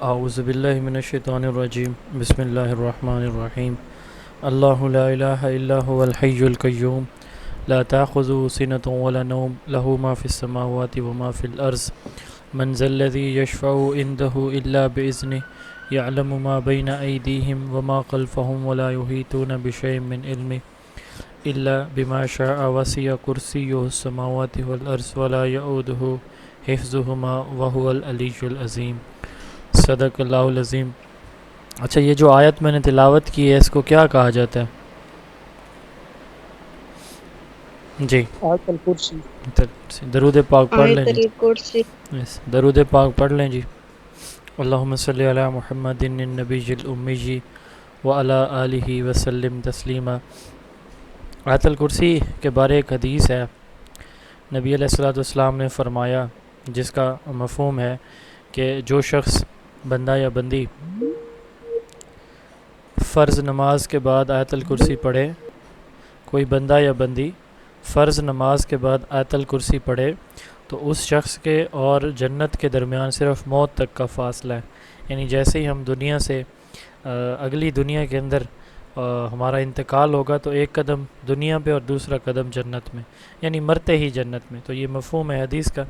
اعوذ باللہ من الشیطان الرجیم بسم اللہ الرحمن الرحیم اللہ لا الہ الا هو الحی القیوم لا تأخذه سنة ولا نوم له ما في السماوات وما في الأرض من ذا الذي يشفع عنده إلا بإذنه يعلم ما بين أيديهم وما خلفهم ولا يحيطون بشيء من علمه إلا بما شاء وسع كرسيه السماوات والأرض ولا يؤوده حفظهما وهو العلي العظيم صدق اللہ العظیم۔ اچھا، یہ جو آیت میں نے تلاوت کی ہے اس کو کیا کہا جاتا ہے؟ جی، آیت الکرسی۔ درود پاک پڑھ لیں جی، کرسی۔ درود پاک پڑھ لیں جی۔ اللہم صلی علی محمد النبی الامی وعلی آلہ وسلم تسلیما۔ آیت الکرسی کے بارے ایک حدیث ہے، نبی علیہ الصلوۃ والسلام نے فرمایا، جس کا مفہوم ہے کہ جو شخص بندہ یا بندی فرض نماز کے بعد آیت الکرسی پڑھے، کوئی بندہ یا بندی فرض نماز کے بعد آیت الکرسی پڑھے تو اس شخص کے اور جنت کے درمیان صرف موت تک کا فاصلہ ہے۔ یعنی جیسے ہی ہم دنیا سے اگلی دنیا کے اندر ہمارا انتقال ہوگا تو ایک قدم دنیا پہ اور دوسرا قدم جنت میں، یعنی مرتے ہی جنت میں۔ تو یہ مفہوم ہے حدیث کا۔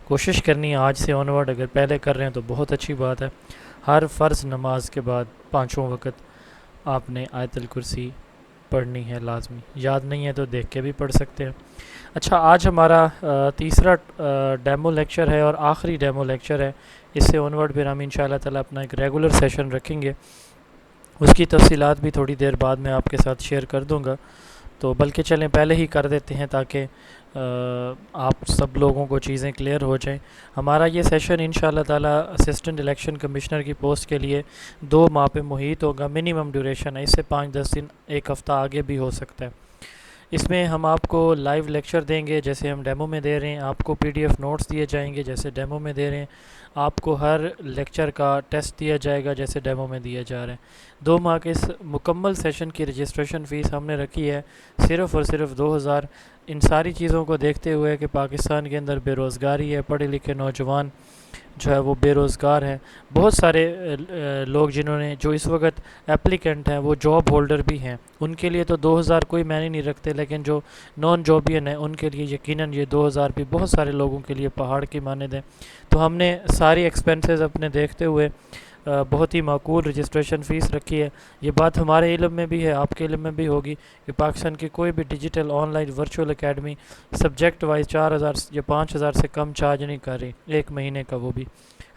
کوشش کرنی ہے آج سے آنورڈ، اگر پہلے کر رہے ہیں تو بہت اچھی بات ہے، ہر فرض نماز کے بعد پانچوں وقت آپ نے آیت الکرسی پڑھنی ہے لازمی۔ یاد نہیں ہے تو دیکھ کے بھی پڑھ سکتے ہیں۔ اچھا، آج ہمارا تیسرا ڈیمو لیکچر ہے اور آخری ڈیمو لیکچر ہے۔ اس سے آنورڈ پھر ہم انشاءاللہ تعالی اپنا ایک ریگولر سیشن رکھیں گے، اس کی تفصیلات بھی تھوڑی دیر بعد میں آپ کے ساتھ شیئر کر دوں گا۔ تو بلکہ چلیں پہلے ہی کر دیتے ہیں تاکہ آپ سب لوگوں کو چیزیں کلیئر ہو جائیں۔ ہمارا یہ سیشن انشاءاللہ تعالی اسسٹنٹ الیکشن کمشنر کی پوسٹ کے لیے 2 ماہ پہ محیط ہوگا، منیمم ڈیوریشن ہے، اس سے 5-10 دن، ایک ہفتہ آگے بھی ہو سکتا ہے۔ اس میں ہم آپ کو لائیو لیکچر دیں گے جیسے ہم ڈیمو میں دے رہے ہیں، آپ کو PDF نوٹس دیے جائیں گے جیسے ڈیمو میں دے رہے ہیں، آپ کو ہر لیکچر کا ٹیسٹ دیا جائے گا جیسے ڈیمو میں دیا جا رہا ہے۔ 2 ماہ کے اس مکمل سیشن کی رجسٹریشن فیس ہم نے رکھی ہے صرف اور صرف 2000۔ ان ساری چیزوں کو دیکھتے ہوئے کہ پاکستان کے اندر بے روزگاری ہے، پڑھے لکھے نوجوان جو ہے وہ بے روزگار ہیں، بہت سارے لوگ جنہوں نے جو اس وقت اپلیکنٹ ہیں وہ جاب ہولڈر بھی ہیں، ان کے لیے تو 2000 کوئی معنی نہیں رکھتے، لیکن جو نان جابین ہیں ان کے لیے یقیناً یہ 2000 بھی بہت سارے لوگوں کے لیے پہاڑ کی مانند ہے۔ تو ہم نے ساری ایکسپینسز اپنے دیکھتے ہوئے بہت ہی معقول رجسٹریشن فیس رکھی ہے۔ یہ بات ہمارے علم میں بھی ہے، آپ کے علم میں بھی ہوگی کہ پاکستان کی کوئی بھی digital on line virtual academy subject wise 4000 یا 5000 سے کم چارج نہیں کر رہی ایک مہینے کا، وہ بھی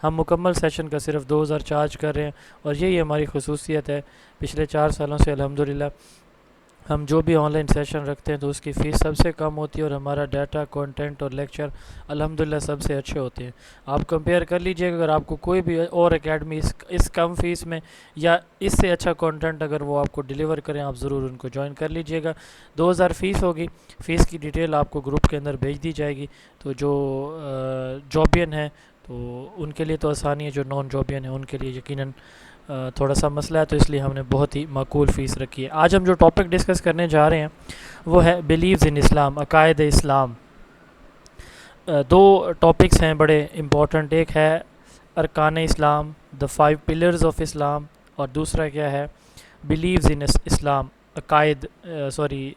ہم مکمل سیشن کا صرف 2000 چارج کر رہے ہیں۔ اور یہی ہماری خصوصیت ہے، پچھلے 4 سالوں سے الحمدللہ ہم جو بھی آن لائن سیشن رکھتے ہیں تو اس کی فیس سب سے کم ہوتی ہے، اور ہمارا ڈیٹا، کانٹینٹ اور لیکچر الحمدللہ سب سے اچھے ہوتے ہیں۔ آپ کمپیئر کر لیجئے، اگر آپ کو کوئی بھی اور اکیڈمی اس کم فیس میں یا اس سے اچھا کانٹینٹ اگر وہ آپ کو ڈیلیور کریں، آپ ضرور ان کو جوائن کر لیجئے گا۔ 2000 فیس ہوگی، فیس کی ڈیٹیل آپ کو گروپ کے اندر بھیج دی جائے گی۔ تو جو جابین ہیں تو ان کے لیے تو آسانی ہے، جو نان جابین ہیں ان کے لیے یقیناً تھوڑا سا مسئلہ ہے، تو اس لیے ہم نے بہت ہی معقول فیس رکھی ہے۔ آج ہم جو ٹاپک ڈسکس کرنے جا رہے ہیں وہ ہے بلیوز ان اسلام، عقائد اسلام۔ 2 ٹاپکس ہیں بڑے امپورٹنٹ، ایک ہے ارکان اسلام، دا 5 پلرز آف اسلام، اور دوسرا کیا ہے بلیوز ان اسلام، عقائد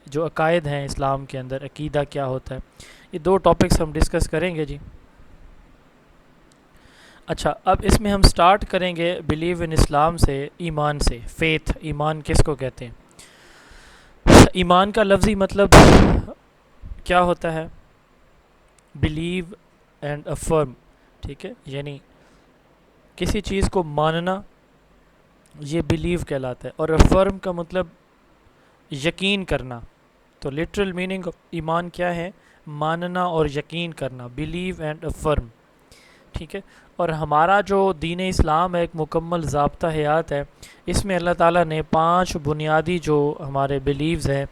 جو عقائد ہیں اسلام کے اندر، عقیدہ کیا ہوتا ہے۔ یہ 2 ٹاپکس ہم ڈسکس کریں گے جی۔ اچھا، اب اس میں ہم سٹارٹ کریں گے بلیو ان اسلام سے، ایمان سے۔ فیتھ، ایمان کس کو کہتے ہیں؟ ایمان کا لفظی مطلب کیا ہوتا ہے؟ بلیو اینڈ افرم، ٹھیک ہے، یعنی کسی چیز کو ماننا، یہ بلیو کہلاتا ہے، اور افرم کا مطلب یقین کرنا۔ تو لٹرل میننگ آف ایمان کیا ہے؟ ماننا اور یقین کرنا، بلیو اینڈ افرم، ٹھیک ہے۔ اور ہمارا جو دین اسلام ہے ایک مکمل ضابطہ حیات ہے، اس میں اللہ تعالیٰ نے 5 بنیادی جو ہمارے بلیوز ہیں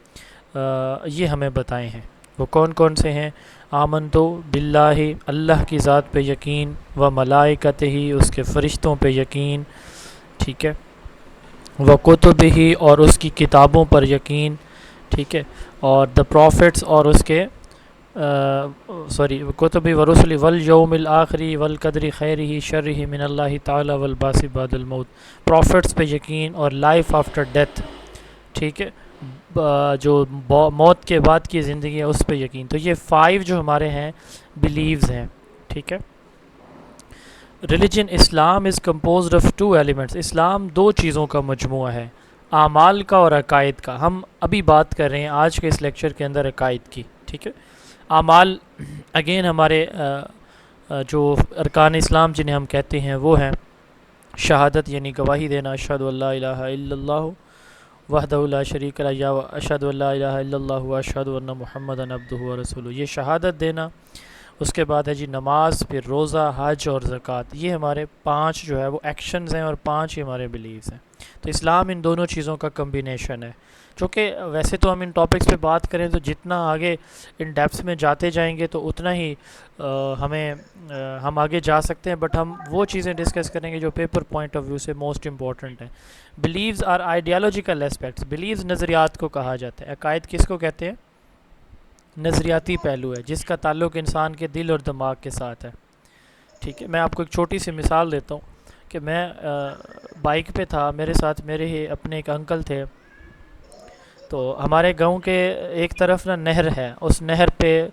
یہ ہمیں بتائے ہیں۔ وہ کون کون سے ہیں؟ آمنتو باللہ، اللہ کی ذات پہ یقین، و ملائکتہ، اس کے فرشتوں پہ یقین، ٹھیک ہے، و کتبہ، اور اس کی کتابوں پر یقین، ٹھیک ہے، اور دا پروفٹس، اور اس کے سوری کتب و رسل والیوم الآخری والقدر خیرہ شرہ من اللہ تعالی والبعث بعد الموت، پروفٹس پہ یقین اور لائف آفٹر ڈیتھ، ٹھیک ہے، جو موت کے بعد کی زندگی ہے اس پہ یقین. تو یہ 5 جو ہمارے ہیں بلیوز ہیں، ٹھیک ہے. Religion Islam is composed of 2 elements. اسلام 2 چیزوں کا مجموعہ ہے، اعمال کا اور عقائد کا. ہم ابھی بات کر رہے ہیں آج کے اس لیکچر کے اندر عقائد کی، ٹھیک ہے. اعمال اگین ہمارے جو ارکان اسلام جنہیں ہم کہتے ہیں وہ ہیں شہادت یعنی گواہی دینا، اشہد ان لا الہ الا اللہ وحدہ لا شریک لہ، یا اشہد ان لا الہ الا اللہ واشہد ان محمدًا عبدہ ورسولہ، یہ شہادت دینا. اس کے بعد ہے جی نماز، پھر روزہ، حج اور زکوٰۃ. یہ ہمارے 5 جو ہے وہ ایکشنز ہیں اور 5 ہی ہمارے بلیوز ہیں. تو اسلام ان دونوں چیزوں کا کمبینیشن ہے. چونکہ ویسے تو ہم ان ٹاپکس پہ بات کریں تو جتنا آگے ان ڈیپتھس میں جاتے جائیں گے تو اتنا ہی ہم آگے جا سکتے ہیں، بٹ ہم وہ چیزیں ڈسکس کریں گے جو پیپر پوائنٹ آف ویو سے موسٹ امپورٹنٹ ہیں. Beliefs are ideological aspects. Beliefs نظریات کو کہا جاتا ہے. عقائد کس کو کہتے ہیں؟ نظریاتی پہلو ہے جس کا تعلق انسان کے دل اور دماغ کے ساتھ ہے، ٹھیک ہے. میں آپ کو ایک چھوٹی سی مثال دیتا ہوں کہ میں بائک پہ تھا، میرے ساتھ میرے ہی اپنے ایک انکل تھے. تو ہمارے گاؤں کے ایک طرف نا نہر ہے، اس نہر پہ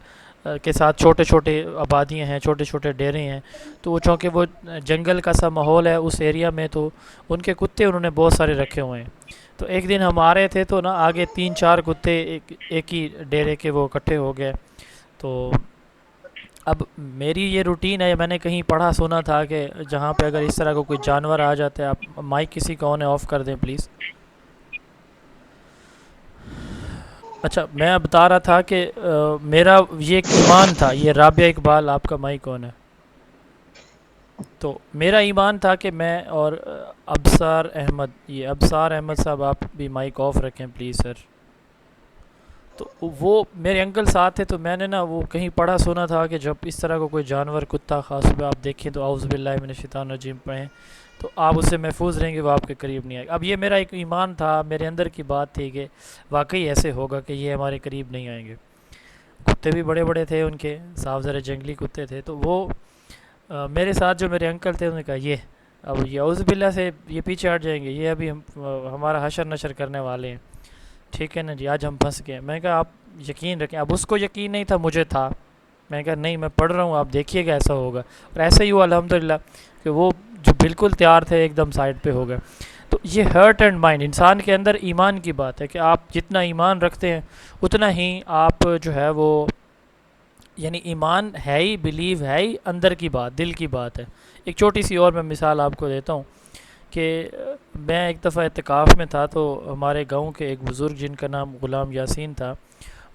کے ساتھ چھوٹے چھوٹے آبادیاں ہیں، چھوٹے چھوٹے ڈیرے ہیں. تو وہ چونکہ وہ جنگل کا سا ماحول ہے اس ایریا میں، تو ان کے کتے انہوں نے بہت سارے رکھے ہوئے ہیں. تو ایک دن ہم آ رہے تھے تو نا آگے 3-4 کتے ایک ہی ڈیرے کے وہ اکٹھے ہو گئے. تو اب میری یہ روٹین ہے، میں نے کہیں پڑھا سنا تھا کہ جہاں پہ اگر اس طرح کا کوئی جانور آ جاتا ہے، آپ مائک کسی کا آن ہے آف کر دیں پلیز. اچھا میں بتا رہا تھا کہ میرا یہ ایک ایمان تھا. یہ رابعہ اقبال آپ کا مائک آن ہے. تو میرا ایمان تھا کہ میں اور ابصار احمد، یہ ابصار احمد صاحب آپ بھی مائک آف رکھیں پلیز سر. تو وہ میرے انکل ساتھ تھے. تو میں نے نا وہ کہیں پڑھا سنا تھا کہ جب اس طرح کا کوئی جانور کتا خاص پہ آپ دیکھیں تو اعوذ باللہ من الشیطان الرجیم پڑھیں تو آپ اس سے محفوظ رہیں گے، وہ آپ کے قریب نہیں آئے گا. اب یہ میرا ایک ایمان تھا، میرے اندر کی بات تھی کہ واقعی ایسے ہوگا کہ یہ ہمارے قریب نہیں آئیں گے. کتے بھی بڑے بڑے تھے ان کے، صاف ذرا جنگلی کتے تھے. تو وہ میرے ساتھ جو میرے انکل تھے انہوں نے کہا یہ اب یہ اعوذ باللہ سے یہ پیچھے ہٹ جائیں گے، یہ ابھی ہمارا حشر نشر کرنے والے ہیں، ٹھیک ہے نا جی، آج ہم پھنس گئے. میں نے کہا آپ یقین رکھیں. اب اس کو یقین نہیں تھا، مجھے تھا. میں نے کہا نہیں میں پڑھ رہا ہوں، آپ دیکھیے گا ایسا ہوگا. اور ایسا ہی ہوا الحمدللہ کہ وہ جو بالکل تیار تھے ایک دم سائڈ پہ ہو گئے. تو یہ ہرٹ اینڈ مائنڈ انسان کے اندر ایمان کی بات ہے کہ آپ جتنا ایمان رکھتے ہیں اتنا ہی آپ جو ہے وہ یعنی ایمان ہے ہی، بلیو ہے ہی، اندر کی بات، دل کی بات ہے. ایک چھوٹی سی اور میں مثال آپ کو دیتا ہوں کہ میں ایک دفعہ اعتکاف میں تھا. تو ہمارے گاؤں کے ایک بزرگ جن کا نام غلام یاسین تھا،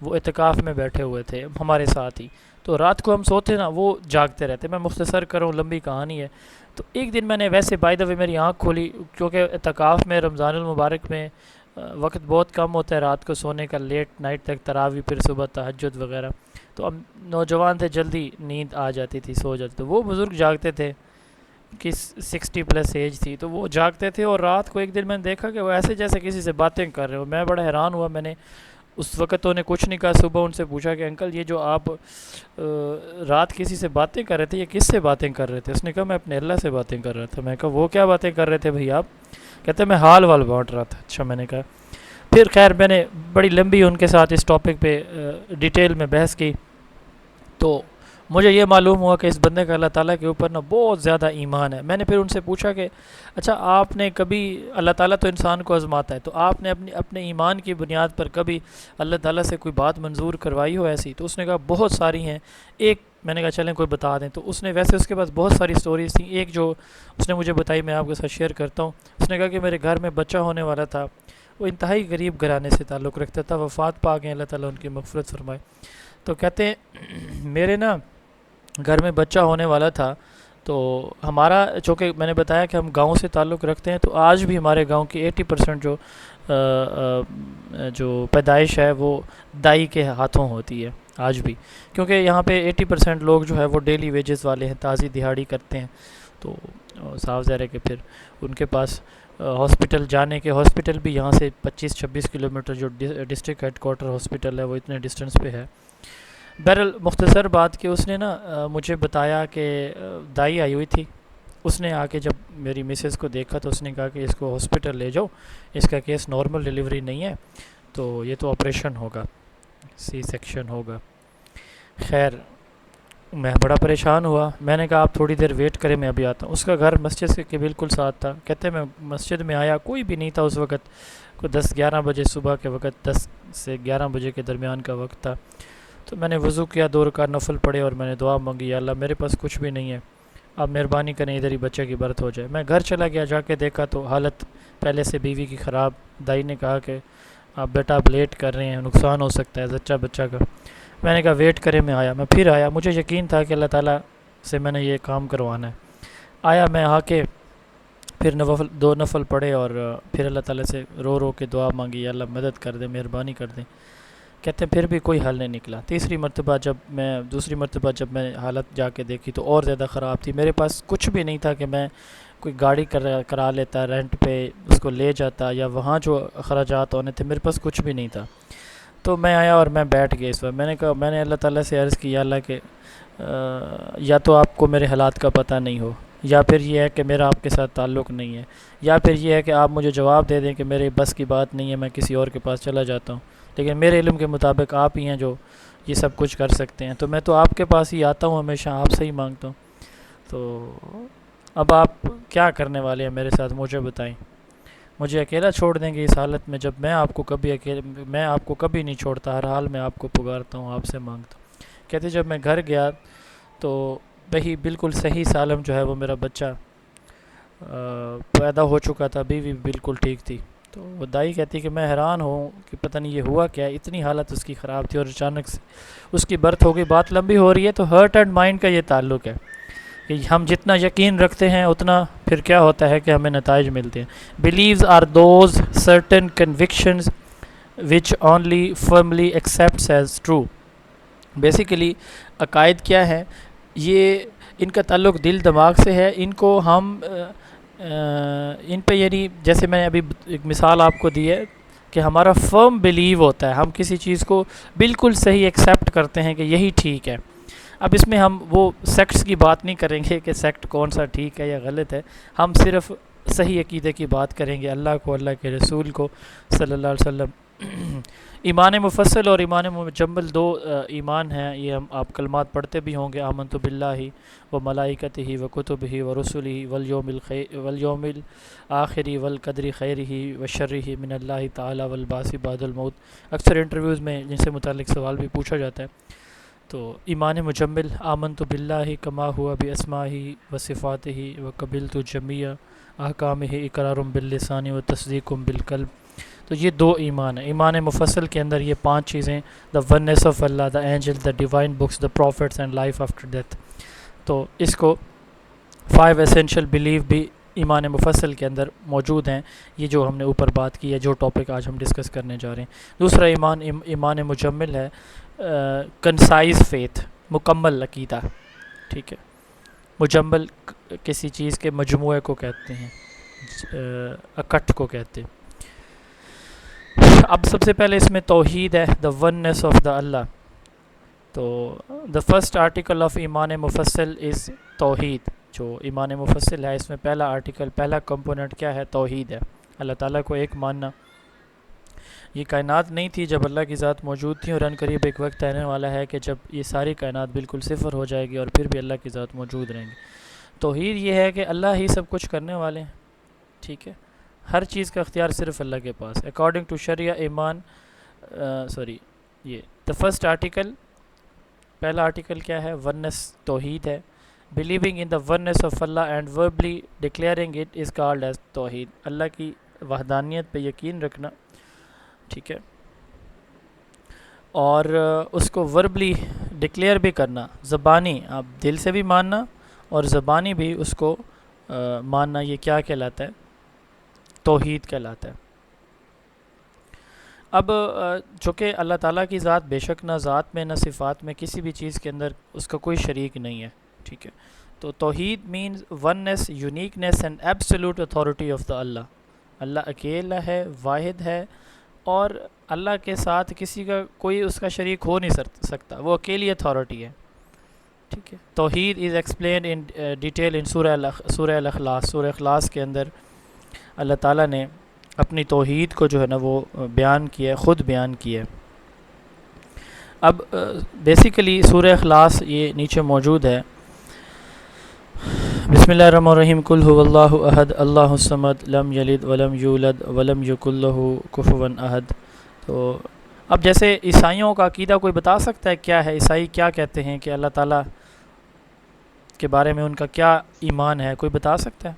وہ اعتکاف میں بیٹھے ہوئے تھے ہمارے ساتھ ہی. تو رات کو ہم سوتے نا وہ جاگتے رہتے. میں مختصر کروں، لمبی کہانی ہے. تو ایک دن میں نے ویسے بائی دا وے میری آنکھ کھولی، کیونکہ اعتکاف میں رمضان المبارک میں وقت بہت کم ہوتا ہے رات کو سونے کا، لیٹ نائٹ تک تراویح، پھر صبح تہجد وغیرہ. تو ہم نوجوان تھے، جلدی نیند آ جاتی تھی، سو جاتے. تو وہ بزرگ جاگتے تھے کہ 60+ ایج تھی. تو وہ جاگتے تھے اور رات کو ایک دن میں نے دیکھا کہ وہ ایسے جیسے کسی سے باتیں کر رہے ہو. میں بڑا حیران ہوا. میں نے اس وقت تو انہیں کچھ نہیں کہا. صبح ان سے پوچھا کہ انکل یہ جو آپ رات کسی سے باتیں کر رہے تھے یہ کس سے باتیں کر رہے تھے؟ اس نے کہا میں اپنے اللہ سے باتیں کر رہا تھا. میں کہا وہ کیا باتیں کر رہے تھے بھائی آپ؟ کہتے میں حال وال بانٹ رہا تھا. اچھا میں نے کہا پھر خیر میں نے بڑی لمبی ان کے ساتھ اس ٹاپک پہ ڈیٹیل میں بحث کی. تو مجھے یہ معلوم ہوا کہ اس بندے کا اللہ تعالیٰ کے اوپر نا بہت زیادہ ایمان ہے. میں نے پھر ان سے پوچھا کہ اچھا آپ نے کبھی، اللہ تعالیٰ تو انسان کو آزماتا ہے، تو آپ نے اپنے ایمان کی بنیاد پر کبھی اللہ تعالیٰ سے کوئی بات منظور کروائی ہو ایسی؟ تو اس نے کہا بہت ساری ہیں. ایک میں نے کہا چلیں کوئی بتا دیں. تو اس نے ویسے اس کے پاس بہت ساری سٹوریز تھیں. ایک جو اس نے مجھے بتائی میں آپ کے ساتھ شیئر کرتا ہوں. اس نے کہا کہ میرے گھر میں بچہ ہونے والا تھا. وہ انتہائی غریب گھرانے سے تعلق رکھتا تھا، وفات پا گئے، اللہ تعالیٰ ان کی مغفرت فرمائے. تو کہتے ہیں میرے نا گھر میں بچہ ہونے والا تھا. تو ہمارا چونکہ میں نے بتایا کہ ہم گاؤں سے تعلق رکھتے ہیں، تو آج بھی ہمارے گاؤں کی 80% جو پیدائش ہے وہ دائی کے ہاتھوں ہوتی ہے آج بھی. کیونکہ یہاں پہ 80% لوگ جو ہے وہ ڈیلی ویجز والے ہیں، تازی دہاڑی کرتے ہیں. تو صاف ظاہر ہے کہ پھر ان کے پاس ہاسپٹل جانے کے، ہاسپٹل بھی یہاں سے 25-26 کلومیٹر جو ڈسٹرکٹ ہیڈ کوارٹر ہاسپٹل ہے وہ اتنے ڈسٹینس پہ ہے. بہرحال مختصر بات کہ اس نے نا مجھے بتایا کہ دائی آئی ہوئی تھی، اس نے آ کے جب میری مسز کو دیکھا تو اس نے کہا کہ اس کو ہاسپٹل لے جاؤ، اس کا کیس نارمل ڈیلیوری نہیں ہے، تو یہ تو آپریشن ہوگا، سی سیکشن ہوگا۔ خیر میں بڑا پریشان ہوا، میں نے کہا آپ تھوڑی دیر ویٹ کریں میں ابھی آتا ہوں۔ اس کا گھر مسجد کے بالکل ساتھ تھا، کہتے میں مسجد میں آیا کوئی بھی نہیں تھا اس وقت، کوئی 10-11 بجے صبح کے وقت، 10 سے 11 بجے کے درمیان کا وقت تھا۔ تو میں نے وضو کیا، 2 رکعت نفل پڑھے اور میں نے دعا مانگی، یا اللہ میرے پاس کچھ بھی نہیں ہے، آپ مہربانی کریں ادھر ہی بچے کی برت ہو جائے۔ میں گھر چلا گیا، جا کے دیکھا تو حالت پہلے سے بیوی کی خراب۔ دائی نے کہا کہ آپ بیٹا آپ لیٹ کر رہے ہیں، نقصان ہو سکتا ہے زچہ بچہ کا۔ میں نے کہا ویٹ کریں، میں آیا، میں پھر آیا، مجھے یقین تھا کہ اللہ تعالیٰ سے میں نے یہ کام کروانا ہے۔ آیا میں آ کے پھر 2 نفل پڑھے اور پھر اللہ تعالیٰ سے رو رو کے دعا مانگی، یا اللہ مدد کر دیں، مہربانی کر دیں۔ کہتے ہیں پھر بھی کوئی حل نہیں نکلا۔ دوسری مرتبہ جب میں حالت جا کے دیکھی تو اور زیادہ خراب تھی۔ میرے پاس کچھ بھی نہیں تھا کہ میں کوئی گاڑی کرا لیتا رینٹ پہ، اس کو لے جاتا، یا وہاں جو اخراجات ہونے تھے میرے پاس کچھ بھی نہیں تھا۔ تو میں آیا اور میں بیٹھ گیا اس وقت، میں نے کہا، میں نے اللہ تعالیٰ سے عرض کی، یا اللہ کہ یا تو آپ کو میرے حالات کا پتہ نہیں ہو، یا پھر یہ ہے کہ میرا آپ کے ساتھ تعلق نہیں ہے، یا پھر یہ ہے کہ آپ مجھے جواب دے دیں کہ میرے بس کی بات نہیں ہے، میں کسی اور کے پاس چلا جاتا ہوں، لیکن میرے علم کے مطابق آپ ہی ہیں جو یہ سب کچھ کر سکتے ہیں، تو میں تو آپ کے پاس ہی آتا ہوں، ہمیشہ آپ سے ہی مانگتا ہوں، تو اب آپ کیا کرنے والے ہیں میرے ساتھ مجھے بتائیں، مجھے اکیلا چھوڑ دیں گے اس حالت میں، جب میں آپ کو کبھی نہیں چھوڑتا، ہر حال میں آپ کو پکارتا ہوں، آپ سے مانگتا ہوں۔ کہتے جب میں گھر گیا تو وہی بالکل صحیح سالم جو ہے وہ میرا بچہ پیدا ہو چکا تھا، بیوی بالکل ٹھیک تھی۔ تو وہ دائی کہتی کہ میں حیران ہوں کہ پتہ نہیں یہ ہوا کیا، اتنی حالت اس کی خراب تھی اور اچانک سے اس کی برت ہو گئی۔ بات لمبی ہو رہی ہے، تو ہرٹ اینڈ مائنڈ کا یہ تعلق ہے کہ ہم جتنا یقین رکھتے ہیں اتنا پھر کیا ہوتا ہے کہ ہمیں نتائج ملتے ہیں۔ Beliefs are those certain convictions which only firmly accepts as true۔ Basically عقائد کیا ہے، یہ ان کا تعلق دل دماغ سے ہے، ان کو ہم ان پہ یعنی جیسے میں نے ابھی ایک مثال آپ کو دی ہے کہ ہمارا فرم بلیو ہوتا ہے، ہم کسی چیز کو بالکل صحیح ایکسیپٹ کرتے ہیں کہ یہی ٹھیک ہے۔ اب اس میں ہم وہ سیکٹس کی بات نہیں کریں گے کہ سیکٹ کون سا ٹھیک ہے یا غلط ہے، ہم صرف صحیح عقیدے کی بات کریں گے، اللہ کو، اللہ کے رسول کو صلی اللہ علیہ وسلم۔ ایمان مفصل اور ایمان مجمل 2 ایمان ہیں، یہ ہم آپ کلمات پڑھتے بھی ہوں گے، آمنت باللہ و ملائکتہ و کتبہ و رسلہ والیوم الآخر والقدر خیرہ و شرہ من اللہ تعالی والبعث بعد الموت۔ اکثر انٹرویوز میں جن سے متعلق سوال بھی پوچھا جاتا ہے۔ تو ایمان مجمل، آمنت باللہ کما ہوا باسماہ و صفاتہ و قبلت جمیع احکامہ اقرار باللسان و تصدیق بالقلب۔ تو یہ 2 ایمان ہیں۔ ایمان مفصل کے اندر یہ 5 چیزیں، the oneness of Allah, the angel, the divine books, the prophets and life after death. تو اس کو 5 ایسینشل بلیف بھی ایمان مفصل کے اندر موجود ہیں، یہ جو ہم نے اوپر بات کی ہے، جو ٹاپک آج ہم ڈسکس کرنے جا رہے ہیں۔ دوسرا ایمان مجمل ہے، کنسائز فیتھ، مکمل عقیدہ، ٹھیک ہے۔ مجمل کسی چیز کے مجموعے کو کہتے ہیں، اکٹھ کو کہتے ہیں۔ اب سب سے پہلے اس میں توحید ہے، دا وننس آف دا اللہ۔ تو دا فرسٹ آرٹیکل آف ایمان مفصل از توحید۔ جو ایمان مفصل ہے اس میں پہلا آرٹیکل، پہلا کمپوننٹ کیا ہے؟ توحید ہے، اللہ تعالیٰ کو ایک ماننا۔ یہ کائنات نہیں تھی جب اللہ کی ذات موجود تھی، اور ان قریب ایک وقت آنے والا ہے کہ جب یہ ساری کائنات بالکل صفر ہو جائے گی اور پھر بھی اللہ کی ذات موجود رہیں گی۔ توحید یہ ہے کہ اللہ ہی سب کچھ کرنے والے ہیں، ٹھیک ہے، ہر چیز کا اختیار صرف اللہ کے پاس۔ اکارڈنگ ٹو شریعہ ایمان یہ دا فرسٹ آرٹیکل، پہلا آرٹیکل کیا ہے؟ وننس، توحید ہے۔ Believing in the oneness of Allah and verbally declaring it is called as توحید۔ اللہ کی وحدانیت پہ یقین رکھنا، ٹھیک ہے، اور اس کو وربلی ڈکلیئر بھی کرنا، زبانی، آپ دل سے بھی ماننا اور زبانی بھی اس کو ماننا، یہ کیا کہلاتا ہے؟ توحید کہلاتا ہے۔ اب چونکہ اللہ تعالیٰ کی ذات بے شک نہ ذات میں نہ صفات میں کسی بھی چیز کے اندر اس کا کوئی شریک نہیں ہے، ٹھیک ہے، تو توحید means oneness, uniqueness and absolute authority of the Allah. اللہ اکیلا ہے، واحد ہے، اور اللہ کے ساتھ کسی کا کوئی اس کا شریک ہو نہیں سکتا، وہ اکیلی اتھارٹی ہے. ٹھیک ہے. توحید از ایکسپلینڈ ان ڈیٹیل ان سورہ الاخلاص. سورہ اخلاص کے اندر اللہ تعالیٰ نے اپنی توحید کو جو ہے نا وہ بیان کیا ہے، خود بیان کیا ہے. اب بیسیکلی سورہ اخلاص یہ نیچے موجود ہے. بسم اللہ الرحمن الرحیم. قل هو اللہ احد اللہ الصمد لم یلد ولم یولد ولم یکن لہ کفوا احد. تو اب جیسے عیسائیوں کا عقیدہ کوئی بتا سکتا ہے کیا ہے؟ عیسائی کیا کہتے ہیں کہ اللہ تعالیٰ کے بارے میں ان کا کیا ایمان ہے؟ کوئی بتا سکتا ہے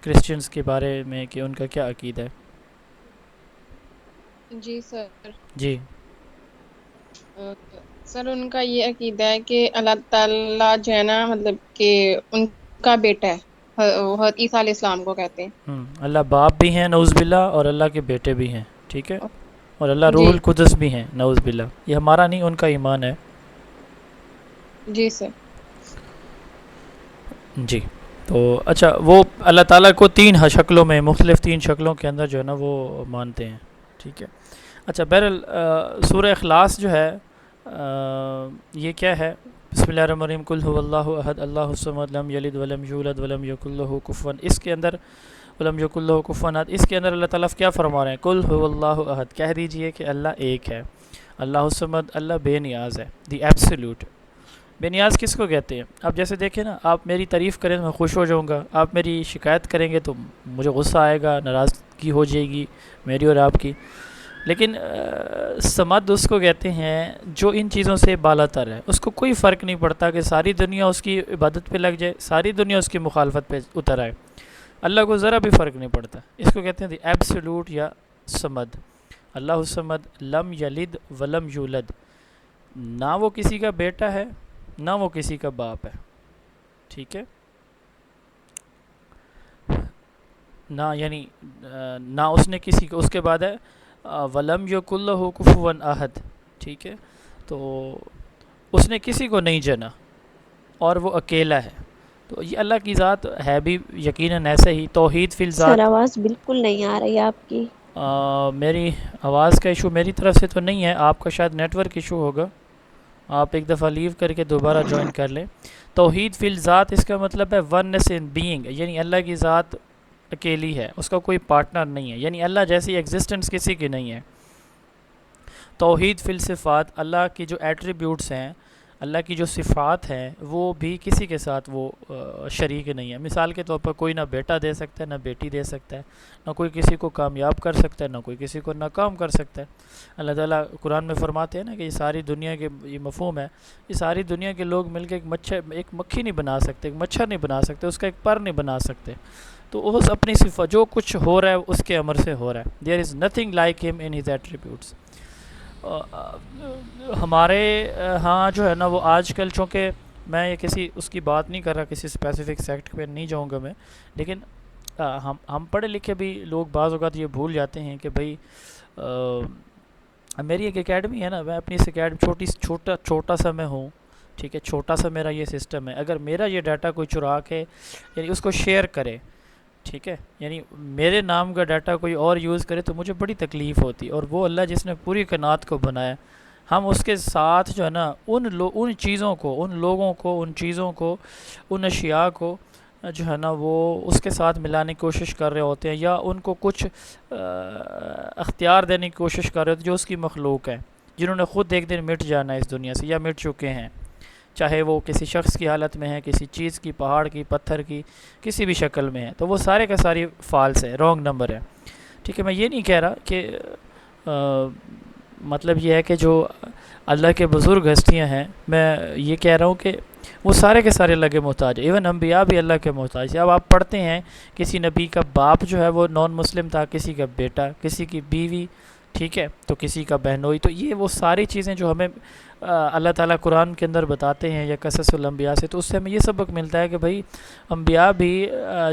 کرسچنز کے بارے میں کہ ان کا کیا عقیدہ ہے؟ جی سر. جی سر ان کا یہ عقیدہ ہے کہ اللہ تعالیٰ جو ہے نا مطلب کہ ان کا بیٹا ہے، حضرت عیسیٰ علیہ السلام کو کہتے ہیں. اللہ باپ بھی ہیں نعوذ باللہ، اور اللہ کے بیٹے بھی ہیں. ٹھیک ہے. اور اللہ روح جی القدس بھی ہیں نعوذ باللہ. یہ ہمارا نہیں، ان کا ایمان ہے. جی سر. جی. تو اچھا، وہ اللہ تعالیٰ کو تین شکلوں میں، مختلف تین شکلوں کے اندر جو ہے نا وہ مانتے ہیں. ٹھیک ہے. اچھا بہرحال سورہ اخلاص جو ہے یہ کیا ہے؟ بسم اللہ الرحمن الرحیم. قل هو اللہ احد اللہ الصمد لم یلد ولم یولد ولم یکن لہ کفوا. اس کے اندر ولم یکن لہ کفوا احد، اس کے اندر اللہ تعالیٰ کیا فرما رہے ہیں؟ قل هو اللہ احد، کہہ دیجئے کہ اللہ ایک ہے. اللہ الصمد، اللہ بے نیاز ہے، دی ایبسولوٹ. بے نیاز کس کو کہتے ہیں؟ اب جیسے دیکھیں نا، آپ میری تعریف کریں تو میں خوش ہو جاؤں گا، آپ میری شکایت کریں گے تو مجھے غصہ آئے گا، ناراضگی ہو جائے گی میری اور آپ کی. لیکن سمد اس کو کہتے ہیں جو ان چیزوں سے بالا تر ہے. اس کو کوئی فرق نہیں پڑتا کہ ساری دنیا اس کی عبادت پہ لگ جائے، ساری دنیا اس کی مخالفت پہ اتر آئے، اللہ کو ذرا بھی فرق نہیں پڑتا. اس کو کہتے ہیں دی ایبسولوٹ یا سمد. اللہ الصمد لم یلد ولم یولد، نہ وہ کسی کا بیٹا ہے نہ وہ کسی کا باپ ہے. ٹھیک ہے. نہ یعنی نہ اس نے کسی کو، اس کے بعد ہے ولم یکن لہ کفوا احد. ٹھیک ہے. تو اس نے کسی کو نہیں جنا اور وہ اکیلا ہے. تو یہ اللہ کی ذات ہے بھی یقیناً ایسے ہی. توحید فی سر الذات. آواز بالکل نہیں آ رہی آپ کی. میری آواز کا ایشو میری طرف سے تو نہیں ہے، آپ کا شاید نیٹ ورک ایشو ہوگا. آپ ایک دفعہ لیو کر کے دوبارہ جوائن کر لیں. توحید فی الذات اس کا مطلب ہے وننس ان بینگ، یعنی اللہ کی ذات اکیلی ہے، اس کا کوئی پارٹنر نہیں ہے، یعنی اللہ جیسی ایگزسٹنس کسی کی نہیں ہے. توحید فی الصفات، اللہ کی جو ایٹریبیوٹس ہیں، اللہ کی جو صفات ہیں وہ بھی کسی کے ساتھ وہ شریک نہیں ہے. مثال کے طور پر کوئی نہ بیٹا دے سکتا ہے نہ بیٹی دے سکتا ہے، نہ کوئی کسی کو کامیاب کر سکتا ہے نہ کوئی کسی کو ناکام کر سکتا ہے. اللہ تعالیٰ قرآن میں فرماتے ہیں نا کہ یہ ساری دنیا کے، یہ مفہوم ہے، یہ ساری دنیا کے لوگ مل کے ایک مکھی نہیں بنا سکتے، ایک مچھر نہیں بنا سکتے، اس کا ایک پر نہیں بنا سکتے. تو وہ اپنی صفات، جو کچھ ہو رہا ہے اس کے امر سے ہو رہا ہے. دیر از نتھنگ لائک ہم ان ہز ایٹریبیوٹس. ہمارے ہاں جو ہے نا وہ آج کل، چونکہ میں یہ کسی اس کی بات نہیں کر رہا، کسی اسپیسیفک سیکٹ پہ نہیں جاؤں گا میں، لیکن ہم پڑھے لکھے بھی لوگ بعض اوقات یہ بھول جاتے ہیں کہ بھائی میری ایک اکیڈمی ہے نا، میں اپنی اس اکیڈمی چھوٹا سا میں ہوں. ٹھیک ہے. چھوٹا سا میرا یہ سسٹم ہے. اگر میرا یہ ڈاٹا کوئی چرا کے یعنی اس کو شیئر کرے، ٹھیک ہے، یعنی میرے نام کا ڈاٹا کوئی اور یوز کرے تو مجھے بڑی تکلیف ہوتی. اور وہ اللہ جس نے پوری کائنات کو بنایا، ہم اس کے ساتھ جو ہے نا ان چیزوں کو، ان لوگوں کو، ان چیزوں کو، ان اشیاء کو جو ہے نا وہ اس کے ساتھ ملانے کی کوشش کر رہے ہوتے ہیں، یا ان کو کچھ اختیار دینے کی کوشش کر رہے ہوتے ہیں جو اس کی مخلوق ہے، جنہوں نے خود ایک دن مٹ جانا ہے اس دنیا سے یا مٹ چکے ہیں، چاہے وہ کسی شخص کی حالت میں ہے، کسی چیز کی، پہاڑ کی، پتھر کی، کسی بھی شکل میں ہے. تو وہ سارے کا ساری فالس ہے، رانگ نمبر ہے. ٹھیک ہے. میں یہ نہیں کہہ رہا کہ مطلب یہ ہے کہ جو اللہ کے بزرگ ہستیاں ہیں، میں یہ کہہ رہا ہوں کہ وہ سارے کے سارے اللہ کے محتاج ہیں. ایون انبیاء بھی اللہ کے محتاج ہیں. اب آپ پڑھتے ہیں کسی نبی کا باپ جو ہے وہ نان مسلم تھا، کسی کا بیٹا، کسی کی بیوی، ٹھیک ہے، تو کسی کا بہنوئی. تو یہ وہ ساری چیزیں جو ہمیں اللہ تعالیٰ قرآن کے اندر بتاتے ہیں یا قصص الانبیاء سے، تو اس سے ہمیں یہ سبق ملتا ہے کہ بھائی انبیاء بھی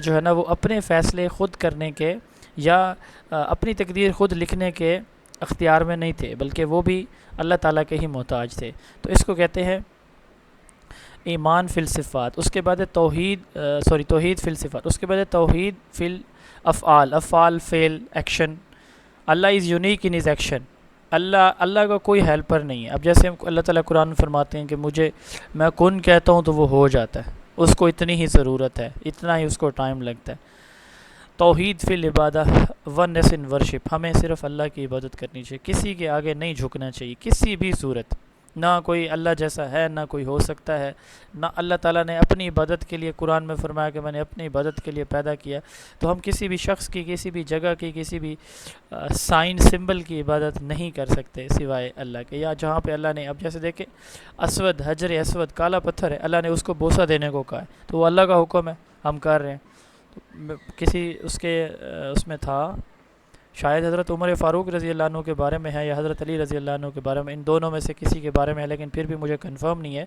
جو ہے نا وہ اپنے فیصلے خود کرنے کے یا اپنی تقدیر خود لکھنے کے اختیار میں نہیں تھے، بلکہ وہ بھی اللہ تعالیٰ کے ہی محتاج تھے. تو اس کو کہتے ہیں ایمان فی الصفات. اس کے بعد توحید فی الصفات. اس کے بعد توحید فی الافعال. افعال، فعل، action. Allah is unique in his action. اللہ کا کوئی ہیلپر نہیں ہے. اب جیسے اللہ تعالیٰ قرآن میں فرماتے ہیں کہ میں کن کہتا ہوں تو وہ ہو جاتا ہے, اس کو اتنی ہی ضرورت ہے, اتنا ہی اس کو ٹائم لگتا ہے. توحید فی العبادہ, ونس ان ورشپ, ہمیں صرف اللہ کی عبادت کرنی چاہیے, کسی کے آگے نہیں جھکنا چاہیے کسی بھی صورت. نہ کوئی اللہ جیسا ہے, نہ کوئی ہو سکتا ہے, نہ اللہ تعالیٰ نے اپنی عبادت کے لیے قرآن میں فرمایا کہ میں نے اپنی عبادت کے لیے پیدا کیا. تو ہم کسی بھی شخص کی, کسی بھی جگہ کی, کسی بھی سائن سمبل کی عبادت نہیں کر سکتے سوائے اللہ کے. یا جہاں پہ اللہ نے, اب جیسے دیکھیں اسود, حجر اسود کالا پتھر ہے, اللہ نے اس کو بوسہ دینے کو کہا ہے, تو وہ اللہ کا حکم ہے, ہم کر رہے ہیں. تو کسی اس میں تھا, شاید حضرت عمر فاروق رضی اللہ عنہ کے بارے میں ہے یا حضرت علی رضی اللہ عنہ کے بارے میں, ان دونوں میں سے کسی کے بارے میں ہے, لیکن پھر بھی مجھے کنفرم نہیں ہے.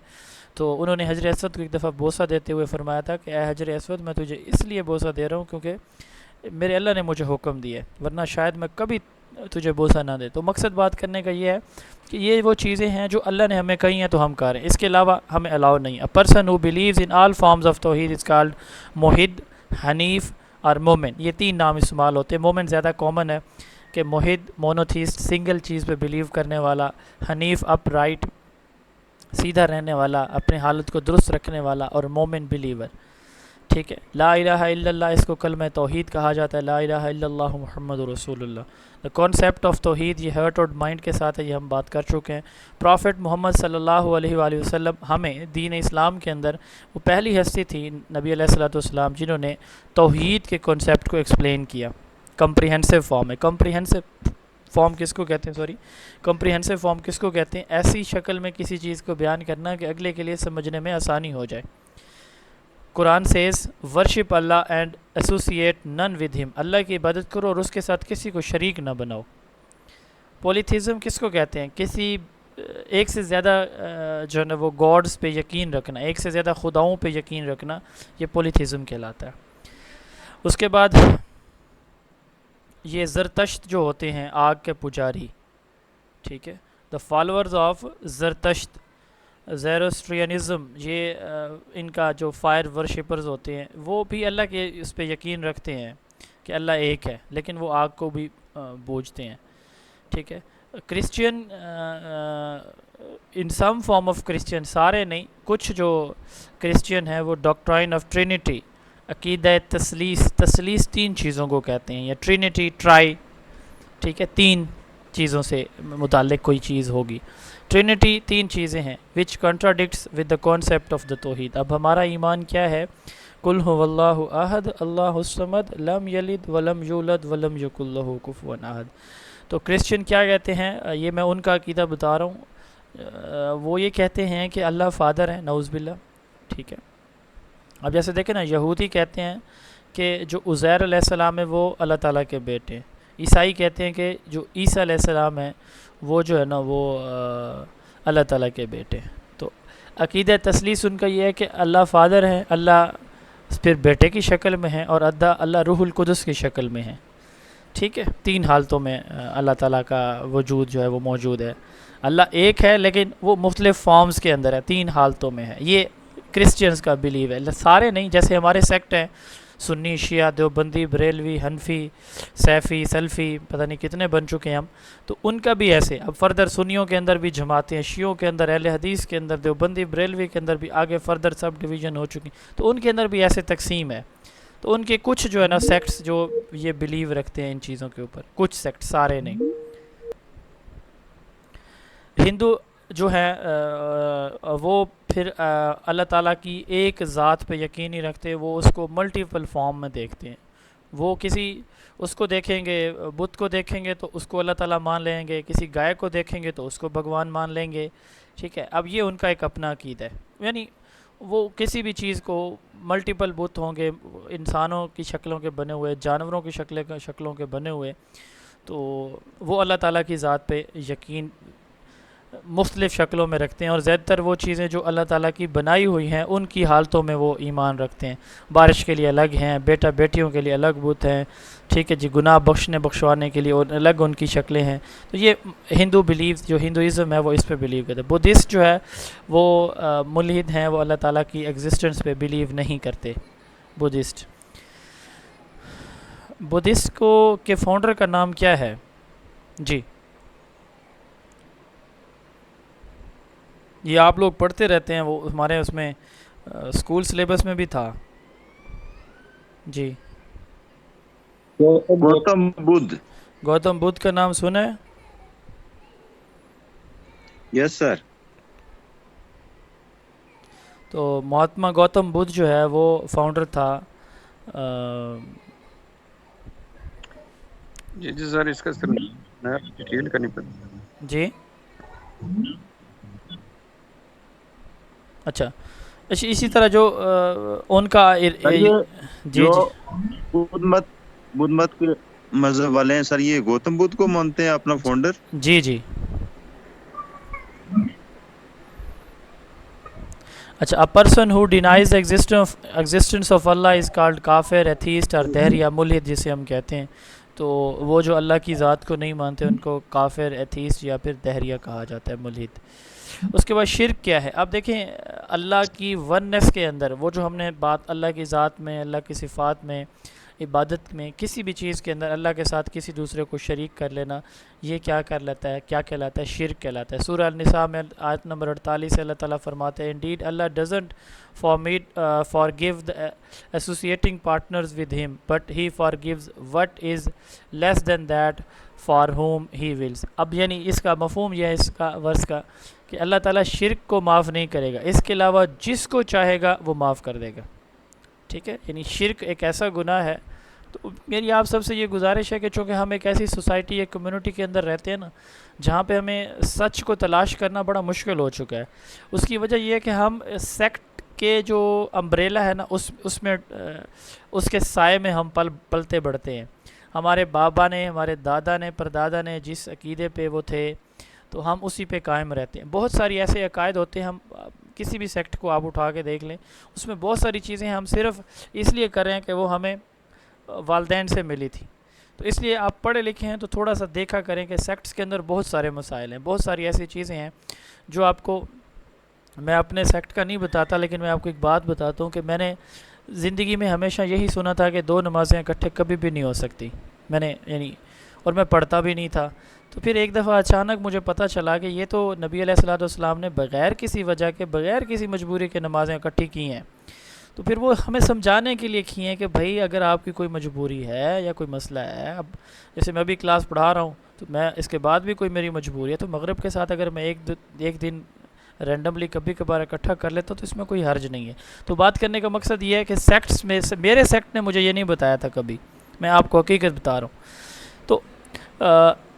تو انہوں نے حجر اسود کو ایک دفعہ بوسہ دیتے ہوئے فرمایا تھا کہ اے حجر اسود, میں تجھے اس لیے بوسہ دے رہا ہوں کیونکہ میرے اللہ نے مجھے حکم دیا ہے, ورنہ شاید میں کبھی تجھے بوسہ نہ دے. تو مقصد بات کرنے کا یہ ہے کہ یہ وہ چیزیں ہیں جو اللہ نے ہمیں کہی ہیں تو ہم کر رہے ہیں, اس کے علاوہ ہمیں الاؤ نہیں. A person who believes in all forms of توحید is called موحد, حنیف اور مومن. یہ تین نام استعمال ہوتے ہیں. مومن زیادہ کامن ہے کہ موحد مونوتھیسٹ, سنگل چیز پہ بلیو کرنے والا, حنیف اپ رائٹ, سیدھا رہنے والا, اپنے حالت کو درست رکھنے والا, اور مومن بلیور. ٹھیک ہے, لا الہ الا اللہ اس کو کلمہ توحید کہا جاتا ہے, لا الہ الا اللہ محمد رسول اللہ. دا کانسیپٹ آف توحید یہ ہرٹ اور مائنڈ کے ساتھ ہے, یہ ہم بات کر چکے ہیں. پروفٹ محمد صلی اللہ علیہ وآلہ وسلم ہمیں دین اسلام کے اندر وہ پہلی ہستی تھی, نبی علیہ الصلوۃ والسلام, جنہوں نے توحید کے کانسیپٹ کو ایکسپلین کیا کمپریہنسو فارم میں. کمپریہنسو فارم کس کو کہتے ہیں, کمپریہنسو فارم کس کو کہتے ہیں؟ ایسی شکل میں کسی چیز کو بیان کرنا کہ اگلے کے لیے سمجھنے میں آسانی ہو جائے. Quran says worship Allah and associate none with him, اللہ کی عبادت کرو اور اس کے ساتھ کسی کو شریک نہ بناؤ. پولیتھیزم کس کو کہتے ہیں؟ کسی ایک سے زیادہ جو ہے نا وہ گاڈز پہ یقین رکھنا, ایک سے زیادہ خداؤں پہ یقین رکھنا, یہ پولیتھیزم کہلاتا ہے. اس کے بعد یہ زرتشت جو ہوتے ہیں, آگ کے پجاری, ٹھیک ہے, دا فالورز آف زرتشت, زیروسٹرینزم, یہ ان کا جو فائر ورشپرز ہوتے ہیں وہ بھی اللہ کے اس پہ یقین رکھتے ہیں کہ اللہ ایک ہے, لیکن وہ آگ کو بھی بوجھتے ہیں. ٹھیک ہے. Christian in some form of Christian, سارے نہیں, کچھ جو کرسچین ہیں وہ ڈاکٹرائن آف ٹرینٹی, عقیدہ تثلیث تین چیزوں کو کہتے ہیں, یا ٹرینٹی, ٹرائی, ٹھیک ہے, تین چیزوں سے متعلق کوئی چیز ہوگی. ٹرینٹی تین چیزیں ہیں which contradicts with the concept of the توحید. اب ہمارا ایمان کیا ہے؟ قل هو اللہ احد اللہ الصمد لم یلد ولم یولد ولم یکن لہ کفوا احد. تو کرسچن کیا کہتے ہیں؟ یہ میں ان کا عقیدہ بتا رہا ہوں. وہ یہ کہتے ہیں کہ اللہ فادر ہے, نعوذ باللہ. ٹھیک ہے. اب جیسے دیکھیں نا, یہودی کہتے ہیں کہ جو عزیر علیہ السلام ہے وہ اللہ تعالیٰ کے بیٹے ہیں. عیسائی کہتے ہیں کہ جو عیسیٰ علیہ السلام ہے وہ جو ہے نا وہ اللہ تعالیٰ کے بیٹے ہیں. تو عقیدہ تثلیث ان کا یہ ہے کہ اللہ فادر ہے, اللہ پھر بیٹے کی شکل میں ہے, اور اللہ روح القدس کی شکل میں ہے. ٹھیک ہے. تین حالتوں میں اللہ تعالیٰ کا وجود جو ہے وہ موجود ہے. اللہ ایک ہے لیکن وہ مختلف فارمز کے اندر ہے, تین حالتوں میں ہے. یہ کرسچنز کا بلیو ہے, سارے نہیں. جیسے ہمارے سیکٹ ہیں, سنی, شیعہ, دیوبندی, بریلوی, حنفی, سیفی, سلفی, پتہ نہیں کتنے بن چکے ہیں ہم, تو ان کا بھی ایسے. اب فردر سنیوں کے اندر بھی جماعتیں ہیں, شیعوں کے اندر, اہل حدیث کے اندر, دیوبندی, بریلوی کے اندر بھی آگے فردر سب ڈویژن ہو چکی, تو ان کے اندر بھی ایسے تقسیم ہے. تو ان کے کچھ جو ہے نا سیکٹس جو یہ بلیو رکھتے ہیں ان چیزوں کے اوپر, کچھ سیکٹ, سارے نہیں. ہندو جو ہے وہ پھر اللہ تعالیٰ کی ایک ذات پہ یقین نہیں رکھتے, وہ اس کو ملٹیپل فارم میں دیکھتے ہیں. وہ کسی اس کو دیکھیں گے, بت کو دیکھیں گے تو اس کو اللہ تعالیٰ مان لیں گے, کسی گائے کو دیکھیں گے تو اس کو بھگوان مان لیں گے. ٹھیک ہے. اب یہ ان کا ایک اپنا عقیدہ ہے, یعنی وہ کسی بھی چیز کو ملٹیپل بت ہوں گے, انسانوں کی شکلوں کے بنے ہوئے, جانوروں کی شکلوں کے بنے ہوئے, تو وہ اللہ تعالیٰ کی ذات پہ یقین مختلف شکلوں میں رکھتے ہیں. اور زیادہ تر وہ چیزیں جو اللہ تعالیٰ کی بنائی ہوئی ہیں ان کی حالتوں میں وہ ایمان رکھتے ہیں. بارش کے لیے الگ ہیں, بیٹا بیٹیوں کے لیے الگ بت ہیں, ٹھیک ہے جی, گناہ بخشوانے کے لیے الگ ان کی شکلیں ہیں. تو یہ ہندو بلیو, جو ہندوازم ہے وہ اس پہ بلیو کرتے ہیں. بدھسٹ جو ہے وہ ملحد ہیں, وہ اللہ تعالیٰ کی ایگزسٹنس پہ بلیو نہیں کرتے. بدھسٹ کو کے فاؤنڈر کا نام کیا ہے؟ جی یہ آپ لوگ پڑھتے رہتے ہیں، وہ ہمارے اس میں اسکول سلیبس میں بھی تھا. جی گوتم بدھ. گوتم بدھ کا نام سنا ہے؟ یس سر. تو مہاتما گوتم بدھ جو ہے وہ فاؤنڈر تھا. جی سر اس کا ڈیٹیل کا نہیں پتا. جی اچھا اسی طرح جو ان کا سر یہ جی جو جی بدھ مت کے مذہب والے ہیں سر، یہ گوتم بدھ کو مانتے ہیں اپنا فاؤنڈر؟ جی جی اچھا a person who denies the existence of Allah is called kafir, atheist اور دہریہ ملحد جسے ہم کہتے ہیں. تو وہ جو اللہ کی ذات کو نہیں مانتے ان کو کافر، ایتھیسٹ یا پھر دہریہ کہا جاتا ہے، ملحد. اس کے بعد شرک کیا ہے؟ اب دیکھیں اللہ کی وننس کے اندر وہ جو ہم نے بات اللہ کی ذات میں، اللہ کی صفات میں، عبادت میں، کسی بھی چیز کے اندر اللہ کے ساتھ کسی دوسرے کو شریک کر لینا، یہ کیا کر لیتا ہے؟ کیا کہلاتا ہے؟ شرک کہلاتا ہے. سورہ النساء میں آیت نمبر 48 سے اللہ تعالیٰ فرماتے ہیں Indeed Allah doesn't forgive the associating partners with him but he forgives what is less than that for whom he wills. اب یعنی اس کا مفہوم یہ ہے اس کا ورس کا کہ اللہ تعالیٰ شرک کو معاف نہیں کرے گا، اس کے علاوہ جس کو چاہے گا وہ معاف کر دے گا. ٹھیک ہے، یعنی شرک ایک ایسا گناہ ہے. تو میری آپ سب سے یہ گزارش ہے کہ چونکہ ہم ایک ایسی سوسائٹی، ایک کمیونٹی کے اندر رہتے ہیں نا جہاں پہ ہمیں سچ کو تلاش کرنا بڑا مشکل ہو چکا ہے. اس کی وجہ یہ ہے کہ ہم سیکٹ کے جو امبریلا ہے نا اس میں اس کے سائے میں ہم پلتے بڑھتے ہیں. ہمارے بابا نے، ہمارے دادا نے، پردادا نے جس عقیدے پہ وہ تھے تو ہم اسی پہ قائم رہتے ہیں. بہت ساری ایسے عقائد ہوتے ہیں، ہم کسی بھی سیکٹ کو آپ اٹھا کے دیکھ لیں، اس میں بہت ساری چیزیں ہم صرف اس لیے کر رہے ہیں کہ وہ ہمیں والدین سے ملی تھی. تو اس لیے آپ پڑھے لکھے ہیں تو تھوڑا سا دیکھا کریں کہ سیکٹس کے اندر بہت سارے مسائل ہیں، بہت ساری ایسی چیزیں ہیں جو آپ کو، میں اپنے سیکٹ کا نہیں بتاتا لیکن میں آپ کو ایک بات بتاتا ہوں کہ میں نے زندگی میں ہمیشہ یہی سنا تھا کہ 2 نمازیں اکٹھے کبھی بھی نہیں ہو سکتی. میں نے اور میں پڑھتا بھی نہیں تھا. تو پھر ایک دفعہ اچانک مجھے پتہ چلا کہ یہ تو نبی علیہ الصلوۃ والسلام نے بغیر کسی وجہ کے، بغیر کسی مجبوری کے نمازیں اکٹھی کی ہیں. تو پھر وہ ہمیں سمجھانے کے لیے کی ہیں کہ بھائی اگر آپ کی کوئی مجبوری ہے یا کوئی مسئلہ ہے، اب جیسے میں ابھی کلاس پڑھا رہا ہوں تو میں اس کے بعد بھی کوئی میری مجبوری ہے تو مغرب کے ساتھ اگر میں ایک دن رینڈملی کبھی کبھار اکٹھا کر لیتا تو اس میں کوئی حرج نہیں ہے. تو بات کرنے کا مقصد یہ ہے کہ سیکٹس میں سے میرے سیکٹ نے مجھے یہ نہیں بتایا تھا کبھی، میں آپ کو حقیقت بتا رہا ہوں. تو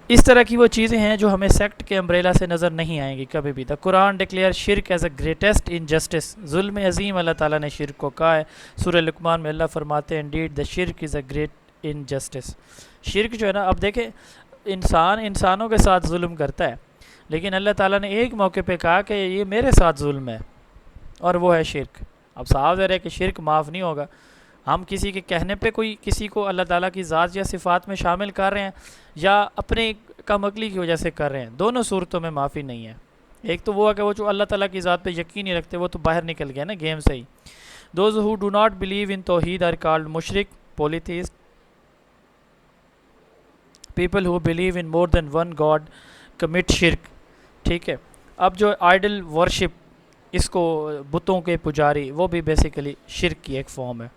اس طرح کی وہ چیزیں ہیں جو ہمیں سیکٹ کے امبریلا سے نظر نہیں آئیں گی کبھی بھی. دا قرآن ڈکلیئر شرک ایز اے گریٹسٹ انجسٹس، ظلم عظیم اللہ تعالیٰ نے شرک کو کہا ہے. سورہ لقمان میں اللہ فرماتے ہیں انڈیڈ دا شرک از اے گریٹ انجسٹس. شرک جو ہے نا، اب دیکھیں انسانوں کے ساتھ ظلم کرتا ہے لیکن اللہ تعالیٰ نے ایک موقع پہ کہا کہ یہ میرے ساتھ ظلم ہے اور وہ ہے شرک. اب صاف ظاہر ہے کہ شرک معاف نہیں ہوگا. ہم کسی کے کہنے پہ کوئی کسی کو اللہ تعالیٰ کی ذات یا صفات میں شامل کر رہے ہیں یا اپنے کم عقلی کی وجہ سے کر رہے ہیں، دونوں صورتوں میں معافی نہیں ہے. ایک تو وہ ہے کہ وہ جو اللہ تعالیٰ کی ذات پہ یقین نہیں رکھتے وہ تو باہر نکل گئے نا گیم سے ہی. Those who do not believe in توحید آر کالڈ مشرک، polytheist. People who believe in more than one god commit شرک. ٹھیک ہے. اب جو آئیڈل ورشپ، اس کو بتوں کے پجاری، وہ بھی بیسیکلی شرک کی ایک فارم ہے.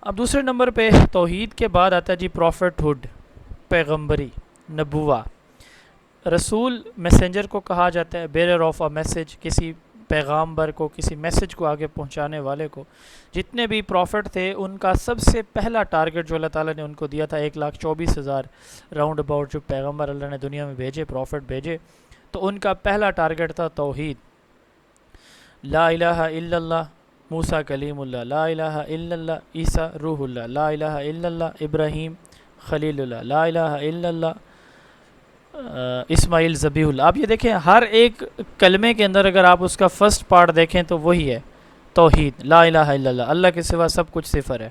اب دوسرے نمبر پہ توحید کے بعد آتا ہے جی پروفٹ ہوڈ، پیغمبری، نبوہ. رسول میسنجر کو کہا جاتا ہے، بیرر آف اے میسج، کسی پیغامبر کو، کسی میسج کو آگے پہنچانے والے کو. جتنے بھی پروفٹ تھے ان کا سب سے پہلا ٹارگٹ جو اللہ تعالیٰ نے ان کو دیا تھا 1,24,000 راؤنڈ اباؤٹ جو پیغمبر اللہ نے دنیا میں بھیجے، پروفٹ بھیجے، تو ان کا پہلا ٹارگٹ تھا توحید. لا الہ الا اللہ موسیٰ کلیم اللہ، لا الہ الا اللہ عیسیٰ روح اللہ، لا الہ الا اللہ ابراہیم خلیل اللہ، لا الہ الا اللہ اسماعیل ذبیح اللہ. آپ یہ دیکھیں ہر ایک کلمے کے اندر اگر آپ اس کا فرسٹ پارٹ دیکھیں تو وہی ہے توحید، لا الہ الا اللہ، اللہ کے سوا سب کچھ صفر ہے.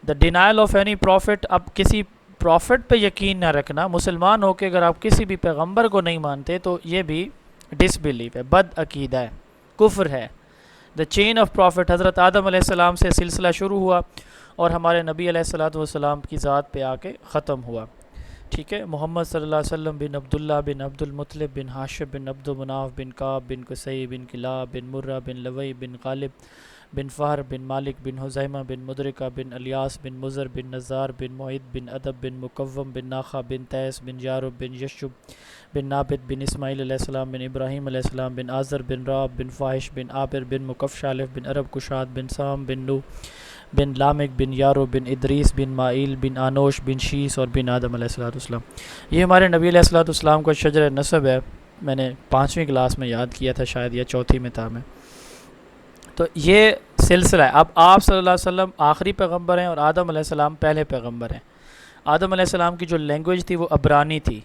دا ڈینائل آف اینی پروفٹ، اب کسی پروفٹ پہ یقین نہ رکھنا. مسلمان ہو کے اگر آپ کسی بھی پیغمبر کو نہیں مانتے تو یہ بھی ڈس بلیف ہے، بد عقیدہ ہے، کفر ہے. دا چین آف پروفٹ، حضرت آدم علیہ السلام سے سلسلہ شروع ہوا اور ہمارے نبی علیہ الصلوۃ والسلام کی ذات پہ آ کے ختم ہوا. ٹھیک ہے. محمد صلی اللہ علیہ وسلم بن عبداللہ بن عبد المطلب بن ہاشم بن عبد مناف بن کعب بن قصی بن کلاب بن مرہ بن لوی بن غالب بن فہر بن مالک بن حزیمہ بن مدرکہ بن الیاس بن مزر بن نزار بن معید بن ادب بن مقوم بن ناخہ بن تیس بن یارب بن یشب بن نابت بن اسماعیل علیہ السلام بن ابراہیم علیہ السلام بن آزر بن راب بن فاحش بن عابر بن مکف شالف بن عرب کشاد بن سام بن نو بن لامک بن یارو بن ادریس بن مائیل بن آنوش بن شیس اور بن آدم علیہ السلام. یہ ہمارے نبی علیہ السلام کا شجر نسب ہے. میں نے 5ویں کلاس میں یاد کیا تھا شاید یا 4تھی میں تھا میں. تو یہ سلسلہ ہے. اب آپ صلی اللہ علیہ وسلم آخری پیغمبر ہیں اور آدم علیہ السلام پہلے پیغمبر ہیں. آدم علیہ السلام کی جو لینگویج تھی وہ عبرانی تھی,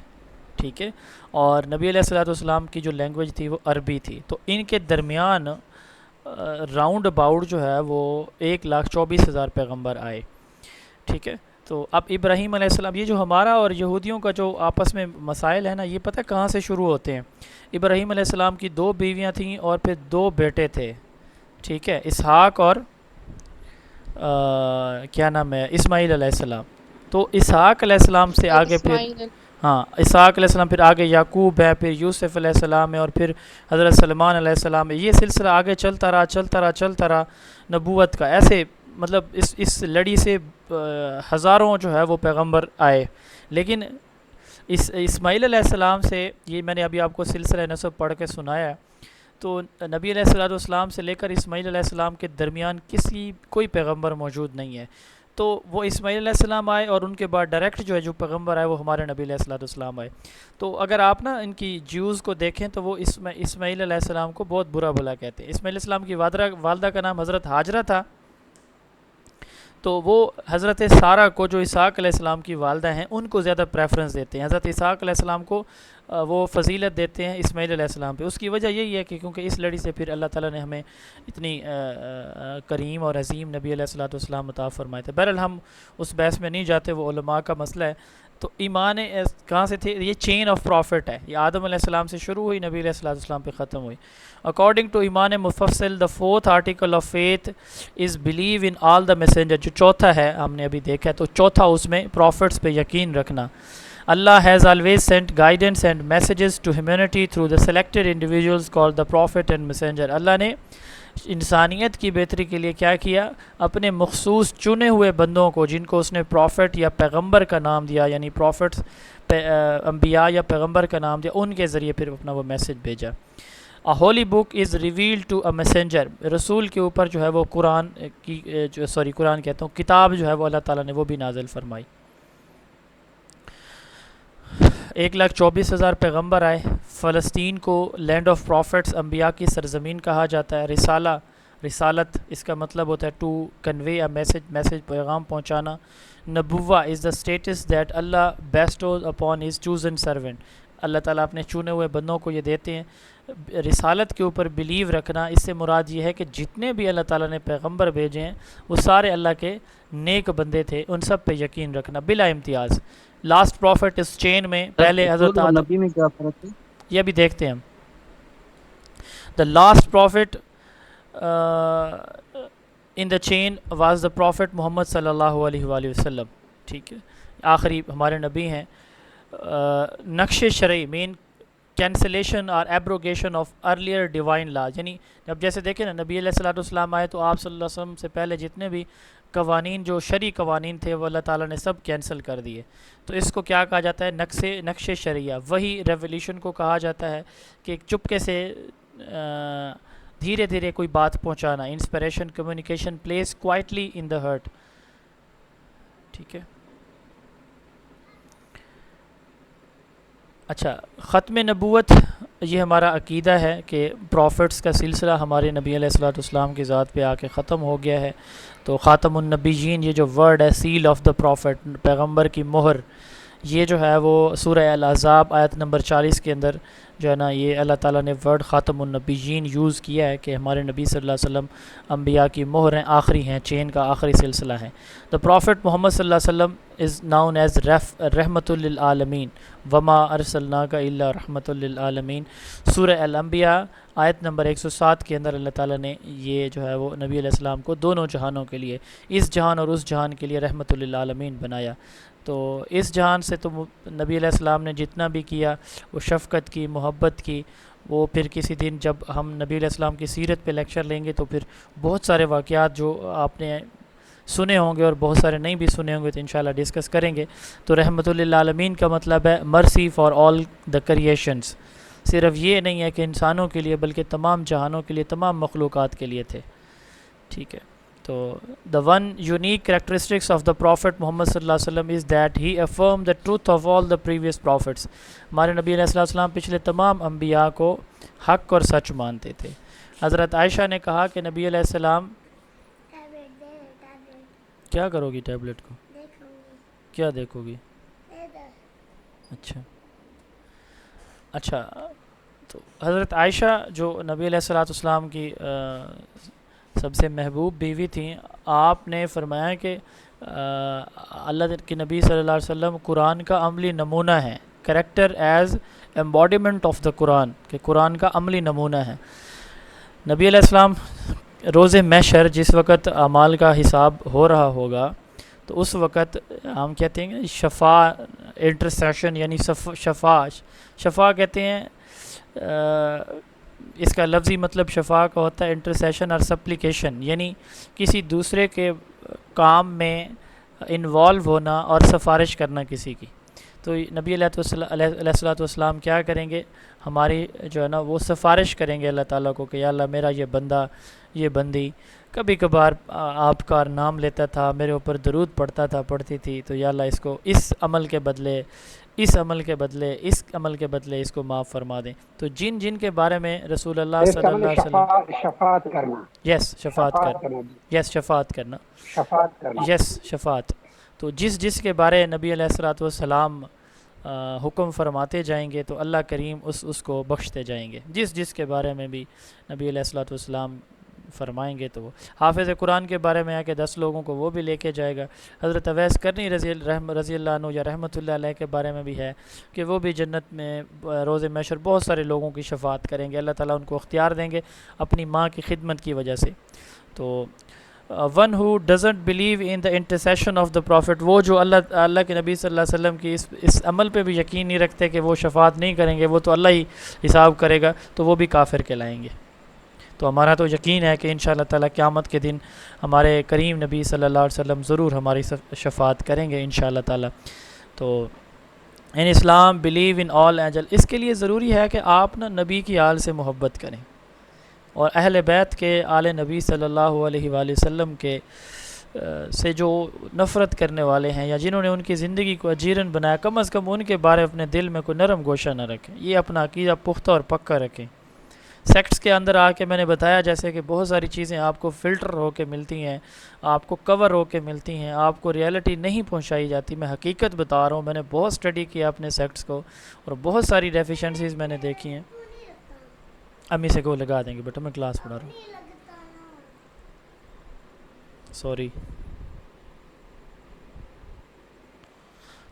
ٹھیک ہے, اور نبی علیہ السلام کی جو لینگویج تھی وہ عربی تھی. تو ان کے درمیان راؤنڈ اباؤٹ جو ہے وہ 1,24,000 پیغمبر آئے, ٹھیک ہے. تو اب ابراہیم علیہ السلام, یہ جو ہمارا اور یہودیوں کا جو آپس میں مسائل ہے نا, یہ پتہ کہاں سے شروع ہوتے ہیں. ابراہیم علیہ السلام کی 2 بیویاں تھیں اور پھر 2 بیٹے تھے, ٹھیک ہے, اسحاق اور کیا نام ہے, اسماعیل علیہ السلام. تو اسحاق علیہ السلام سے آگے پھر اسحاق علیہ السلام, پھر آگے یعقوب ہے, پھر یوسف علیہ السلام ہے, اور پھر حضرت سلمان علیہ السلام ہے. یہ سلسلہ آگے چلتا رہا نبوت کا. ایسے مطلب اس لڑی سے ہزاروں جو ہے وہ پیغمبر آئے. لیکن اسماعیل علیہ السلام سے, یہ میں نے ابھی آپ کو سلسلہ نسب پڑھ کے سنایا ہے, تو نبی علیہ السلام سے لے کر اسماعیل علیہ السلام کے درمیان کوئی پیغمبر موجود نہیں ہے. تو وہ اسماعیل علیہ السلام آئے اور ان کے بعد ڈائریکٹ جو ہے جو پیغمبر آئے وہ ہمارے نبی علیہ السلام آئے. تو اگر آپ نا ان کی جیوز کو دیکھیں تو وہ اسماعیل علیہ السلام کو بہت برا بھلا کہتے ہیں. اسماعیل علیہ السلام کی والدہ کا نام حضرت ہاجرہ تھا. تو وہ حضرت سارہ کو, جو اسحاق علیہ السلام کی والدہ ہیں, ان کو زیادہ پریفرنس دیتے ہیں. حضرت اسحاق علیہ السلام کو وہ فضیلت دیتے ہیں اسماعیل علیہ السلام پہ. اس کی وجہ یہی ہے کہ کیونکہ اس لڑی سے پھر اللہ تعالیٰ نے ہمیں اتنی کریم اور عظیم نبی علیہ السلام عطا فرمائے تھے. بہرحال ہم اس بحث میں نہیں جاتے, وہ علماء کا مسئلہ ہے. تو ایمان کہاں سے تھے؟ یہ چین آف پروفٹ ہے. یہ آدم علیہ السلام سے شروع ہوئی, نبی علیہ السلام پہ ختم ہوئی. اکارڈنگ ٹو ایمان مفصل, the 4th article of faith is believe in all the messenger. جو چوتھا ہے ہم نے ابھی دیکھا ہے, تو چوتھا اس میں پروفٹس پہ یقین رکھنا. Allah has always sent guidance and messages to humanity through the selected individuals called the prophet and messenger. اللہ نے انسانیت کی بہتری کے لیے کیا کیا؟ اپنے مخصوص چنے ہوئے بندوں کو, جن کو اس نے پروفٹ یا پیغمبر کا نام دیا, یعنی پروفٹس انبیاء یا پیغمبر کا نام دیا, ان کے ذریعے پھر اپنا وہ میسج بھیجا. A holy book is revealed to a messenger. رسول کے اوپر جو ہے وہ قرآن کہتا ہوں, کتاب جو ہے وہ اللہ تعالیٰ نے وہ بھی نازل فرمائی. 1,24,000 پیغمبر آئے. فلسطین کو لینڈ آف پروفٹس, انبیاء کی سرزمین کہا جاتا ہے. رسالت اس کا مطلب ہوتا ہے ٹو کنوے اے میسج, پیغام پہنچانا. نبوہ is the status that Allah bestows upon his chosen servant. اللہ تعالیٰ اپنے چنے ہوئے بندوں کو یہ دیتے ہیں. رسالت کے اوپر بلیو رکھنا, اس سے مراد یہ ہے کہ جتنے بھی اللہ تعالیٰ نے پیغمبر بھیجے ہیں وہ سارے اللہ کے نیک بندے تھے, ان سب پہ یقین رکھنا بلا امتیاز. لاسٹ پروفٹ اس چین میں پہلے حضرت آدم, نبی میں کیا فرق ہے؟ یہ ابھی دیکھتے ہیں ہم. The last prophet in the chain was the prophet Muhammad صلی اللہ علیہ وآلہ وسلم, ٹھیک ہے, آخری ہمارے نبی ہیں. نقش شرعی مین کینسلیشن اور ایبروگیشن آف ارلیئر ڈیوائن لا, یعنی اب جیسے دیکھیں نا, نبی علیہ السلام آئے تو آپ صلی اللہ علیہ وسلم سے پہلے جتنے بھی قوانین جو شرعی قوانین تھے وہ اللہ تعالیٰ نے سب کینسل کر دیے. تو اس کو کیا کہا جاتا ہے؟ نقش شریعہ. وہی ریولیوشن کو کہا جاتا ہے کہ چپکے سے دھیرے دھیرے کوئی بات پہنچانا. انسپریشن کمیونیکیشن پلیس کوائٹلی ان دا ہرٹ, ٹھیک ہے. اچھا, ختم نبوت یہ ہمارا عقیدہ ہے کہ پروفٹس کا سلسلہ ہمارے نبی علیہ السلام کی ذات پہ آ کے ختم ہو گیا ہے. تو خاتم النبیین, یہ جو ورڈ ہے, سیل آف دا پروفٹ, پیغمبر کی مہر, یہ جو ہے وہ سورہ الاحزاب آیت نمبر 40 کے اندر جو ہے نا یہ اللہ تعالیٰ نے ورڈ خاتم النبیین یوز کیا ہے کہ ہمارے نبی صلی اللہ علیہ وسلم انبیاء کی مہر ہیں، آخری ہیں، چین کا آخری سلسلہ ہے. دا پروفٹ محمد صلی اللہ علیہ وسلم از ناؤن ایز رحمۃ للعالمین وما ارسلناک الا رحمۃ للعالمین. سورہ الانبیاء آیت نمبر 107 کے اندر اللہ تعالیٰ نے یہ جو ہے وہ نبی علیہ السلام کو دونوں جہانوں کے لیے، اس جہان اور اس جہان کے لیے رحمۃ للعالمین بنایا. تو اس جہان سے تو نبی علیہ السلام نے جتنا بھی کیا وہ شفقت کی، محبت کی. وہ پھر کسی دن جب ہم نبی علیہ السلام کی سیرت پہ لیکچر لیں گے تو پھر بہت سارے واقعات جو آپ نے سنے ہوں گے اور بہت سارے نہیں بھی سنے ہوں گے تو انشاءاللہ ڈسکس کریں گے. تو رحمۃ للعالمین کا مطلب ہے مرسی فار آل دا کریشنز. صرف یہ نہیں ہے کہ انسانوں کے لیے بلکہ تمام جہانوں کے لیے، تمام مخلوقات کے لیے تھے. ٹھیک ہے. تو the one unique characteristics of the prophet Muhammad صلی اللہ علیہ وسلم is that he affirmed the truth of all the previous prophets. ہمارے نبی علیہ السلام پچھلے تمام انبیاء کو حق اور سچ مانتے تھے. حضرت عائشہ نے کہا کہ نبی علیہ السلام کیا کرو گی ٹیبلٹ کو؟ کیا دیکھو گی؟ اچھا تو حضرت عائشہ جو نبی علیہ السلام کی سب سے محبوب بیوی تھیں، آپ نے فرمایا کہ اللہ کے نبی صلی اللہ علیہ وسلم قرآن کا عملی نمونہ ہے. Character as embodiment of the Quran, کہ قرآن کا عملی نمونہ ہے. نبی علیہ السلام روز محشر جس وقت اعمال کا حساب ہو رہا ہوگا تو اس وقت ہم کہتے ہیں شفا انٹرسیشن، یعنی شفا کہتے ہیں. اس کا لفظی مطلب شفا کا ہوتا ہے انٹرسیشن اور سپلیکیشن، یعنی کسی دوسرے کے کام میں انوالو ہونا اور سفارش کرنا کسی کی. تو نبی علیہ السلام کیا کریں گے؟ ہماری جو ہے نا وہ سفارش کریں گے اللہ تعالیٰ کو کہ یا اللہ میرا یہ بندہ، یہ بندی کبھی کبھار آپ کا نام لیتا تھا، میرے اوپر درود پڑھتا تھا، پڑھتی تھی، تو یا اللہ اس کو اس عمل کے بدلے، اس عمل کے بدلے، اس عمل کے بدلے اس کو معاف فرما دیں. تو جن جن کے بارے میں رسول اللہ صلی اللہ علیہ وسلم شفاعت کرنا، یس شفاعت کرنا، یس شفاعت کرنا، یس شفاعت. تو جس کے بارے نبی علیہ السلام حکم فرماتے جائیں گے تو اللہ کریم اس کو بخشتے جائیں گے. جس کے بارے میں بھی نبی علیہ السلام فرمائیں گے تو وہ حافظ قرآن کے بارے میں ہے کہ 10 لوگوں کو وہ بھی لے کے جائے گا. حضرت اویس کرنی رضی اللہ عنہ یا رحمۃ اللہ علیہ کے بارے میں بھی ہے کہ وہ بھی جنت میں روز محشر بہت سارے لوگوں کی شفاعت کریں گے. اللہ تعالیٰ ان کو اختیار دیں گے اپنی ماں کی خدمت کی وجہ سے. تو one who doesn't believe in the intercession of the prophet, وہ جو اللہ کے نبی صلی اللہ علیہ وسلم کی اس عمل پہ بھی یقین نہیں رکھتے کہ وہ شفاعت نہیں کریں گے، وہ تو اللہ ہی حساب کرے گا، تو وہ بھی کافر کہلائیں گے. تو ہمارا تو یقین ہے کہ انشاءاللہ تعالیٰ قیامت کے دن ہمارے کریم نبی صلی اللہ علیہ وسلم ضرور ہماری شفاعت کریں گے انشاءاللہ تعالیٰ. تو ان Islam believe in all Angel, اس کے لیے ضروری ہے کہ آپ نبی کی آل سے محبت کریں اور اہل بیت کے، آل نبی صلی اللہ علیہ وآلہ وسلم کے سے جو نفرت کرنے والے ہیں یا جنہوں نے ان کی زندگی کو اجیرن بنایا، کم از کم ان کے بارے اپنے دل میں کوئی نرم گوشہ نہ رکھیں. یہ اپنا عقیدہ پختہ اور پکا رکھیں. سیکٹس کے اندر آ کے میں نے بتایا جیسے کہ بہت ساری چیزیں آپ کو فلٹر ہو کے ملتی ہیں، آپ کو کور ہو کے ملتی ہیں، آپ کو ریئلٹی نہیں پہنچائی جاتی. میں حقیقت بتا رہا ہوں، میں نے بہت اسٹڈی کیا اپنے سیکٹس کو اور بہت ساری ڈیفیشنسیز میں نے دیکھی ہیں. امی سے کو لگا دیں گے بیٹا، میں کلاس پڑھا رہا ہوں، سوری.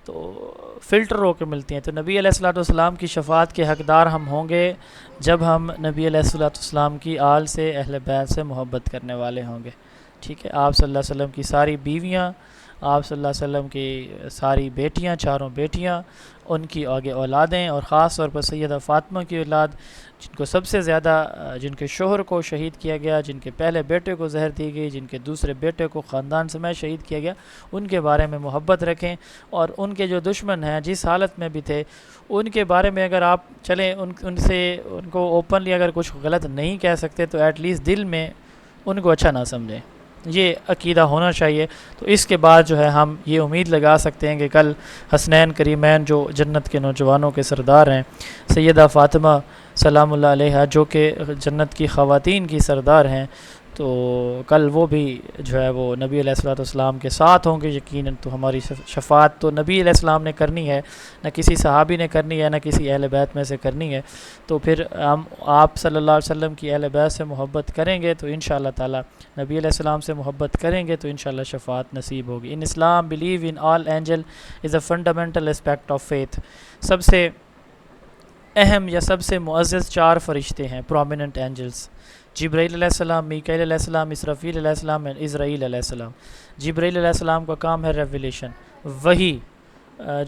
تو فلٹر ہو کے ملتی ہیں. تو نبی علیہ السلام کی شفاعت کے حقدار ہم ہوں گے جب ہم نبی علیہ السلام کی آل سے، اہل بیت سے محبت کرنے والے ہوں گے. ٹھیک ہے. آپ صلی اللہ علیہ وسلم کی ساری بیویاں، آپ صلی اللہ علیہ وسلم کی ساری بیٹیاں، چاروں بیٹیاں، ان کی آگے اولادیں اور خاص طور پر سیدہ فاطمہ کی اولاد جن کو سب سے زیادہ، جن کے شوہر کو شہید کیا گیا، جن کے پہلے بیٹے کو زہر دی گئی، جن کے دوسرے بیٹے کو خاندان سمیت شہید کیا گیا، ان کے بارے میں محبت رکھیں. اور ان کے جو دشمن ہیں جس حالت میں بھی تھے ان کے بارے میں اگر آپ چلیں ان سے ان کو اوپنلی اگر کچھ غلط نہیں کہہ سکتے تو ایٹ لیسٹ دل میں ان کو اچھا نہ سمجھیں. یہ عقیدہ ہونا چاہیے. تو اس کے بعد جو ہے ہم یہ امید لگا سکتے ہیں کہ کل حسنین کریمین جو جنت کے نوجوانوں کے سردار ہیں، سیدہ فاطمہ سلام اللہ علیہا جو کہ جنت کی خواتین کی سردار ہیں، تو کل وہ بھی جو ہے وہ نبی علیہ الصلوۃ والسلام کے ساتھ ہوں گے یقیناً. تو ہماری شفاعت تو نبی علیہ السلام نے کرنی ہے، نہ کسی صحابی نے کرنی ہے، نہ کسی اہل بیت میں سے کرنی ہے. تو پھر ہم آپ صلی اللہ علیہ وسلم کی اہل بیت سے محبت کریں گے تو انشاءاللہ تعالی نبی علیہ السلام سے محبت کریں گے تو انشاءاللہ شفاعت نصیب ہوگی. In Islam believe in all angel is a fundamental aspect of faith. سب سے اہم یا سب سے معزز 4 فرشتے ہیں پرومیننٹ اینجلس: جبرائیل علیہ السلام، میکائیل علیہ السلام، اسرافیل علیہ السلام اور اسرائیل علیہ السلام. جبرائیل علیہ السلام کا کام ہے ریویلیشن، وحی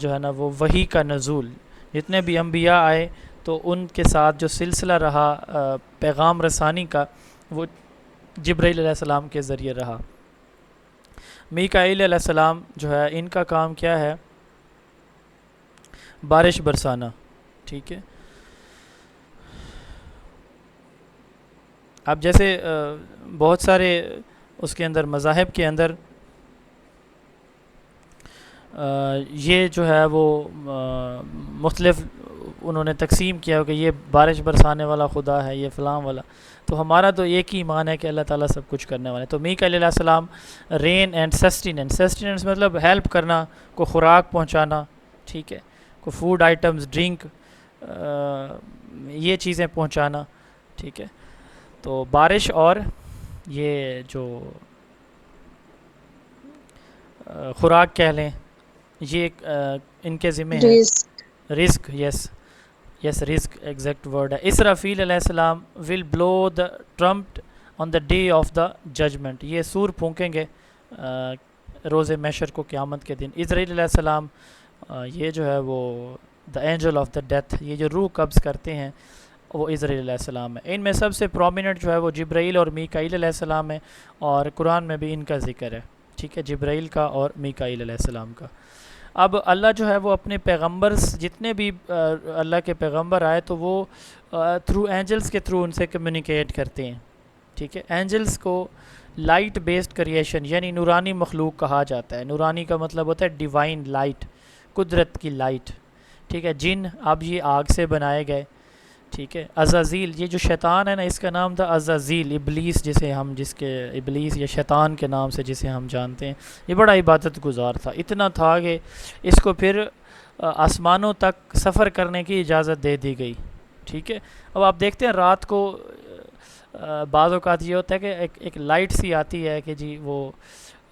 جو ہے نا وہ وحی کا نزول. جتنے بھی انبیاء آئے تو ان کے ساتھ جو سلسلہ رہا پیغام رسانی کا وہ جبرائیل علیہ السلام کے ذریعے رہا. میکائیل علیہ السلام جو ہے ان کا کام کیا ہے؟ بارش برسانا. ٹھیک ہے. اب جیسے بہت سارے اس کے اندر مذاہب کے اندر یہ جو ہے وہ مختلف انہوں نے تقسیم کیا کہ یہ بارش برسانے والا خدا ہے، یہ فلاں والا. تو ہمارا تو ایک ہی ایمان ہے کہ اللہ تعالیٰ سب کچھ کرنے والے. تو میکائیل علیہ السلام رین اینڈ سسٹیننس مطلب ہیلپ کرنا، کو خوراک پہنچانا، ٹھیک ہے، کو فوڈ آئٹمز، ڈرنک، یہ چیزیں پہنچانا. ٹھیک ہے. تو بارش اور یہ جو خوراک کہہ لیں یہ ان کے ذمہ ہے. رزق، یس رزق ایگزیکٹ ورڈ ہے. اسرافیل علیہ السلام will blow the trump on the day of the judgment. یہ سور پھونکیں گے روز محشر کو، قیامت کے دن. اسرائیل علیہ السلام یہ جو ہے وہ the angel of the death, یہ جو روح قبض کرتے ہیں وہ اسرائیل علیہ السلام ہے. ان میں سب سے پرومیننٹ جو ہے وہ جبرائیل اور میکائیل علیہ السلام ہے، اور قرآن میں بھی ان کا ذکر ہے. ٹھیک ہے، جبرائیل کا اور میکائیل علیہ السلام کا. اب اللہ جو ہے وہ اپنے پیغمبرز، جتنے بھی اللہ کے پیغمبر آئے تو وہ تھرو اینجلز کے تھرو ان سے کمیونیکیٹ کرتے ہیں. ٹھیک ہے. اینجلز کو لائٹ بیسڈ کریشن یعنی نورانی مخلوق کہا جاتا ہے. نورانی کا مطلب ہوتا ہے ڈیوائن لائٹ، قدرت کی لائٹ. ٹھیک ہے. جن اب یہ آگ سے بنائے گئے. ٹھیک ہے. عزازیل، یہ جو شیطان ہے نا اس کا نام تھا عزازیل، ابلیس جس کے ابلیس یا شیطان کے نام سے جسے ہم جانتے ہیں. یہ بڑا عبادت گزار تھا، اتنا تھا کہ اس کو پھر آسمانوں تک سفر کرنے کی اجازت دے دی گئی. ٹھیک ہے. اب آپ دیکھتے ہیں رات کو بعض اوقات یہ ہوتا ہے کہ ایک لائٹ سی آتی ہے کہ جی وہ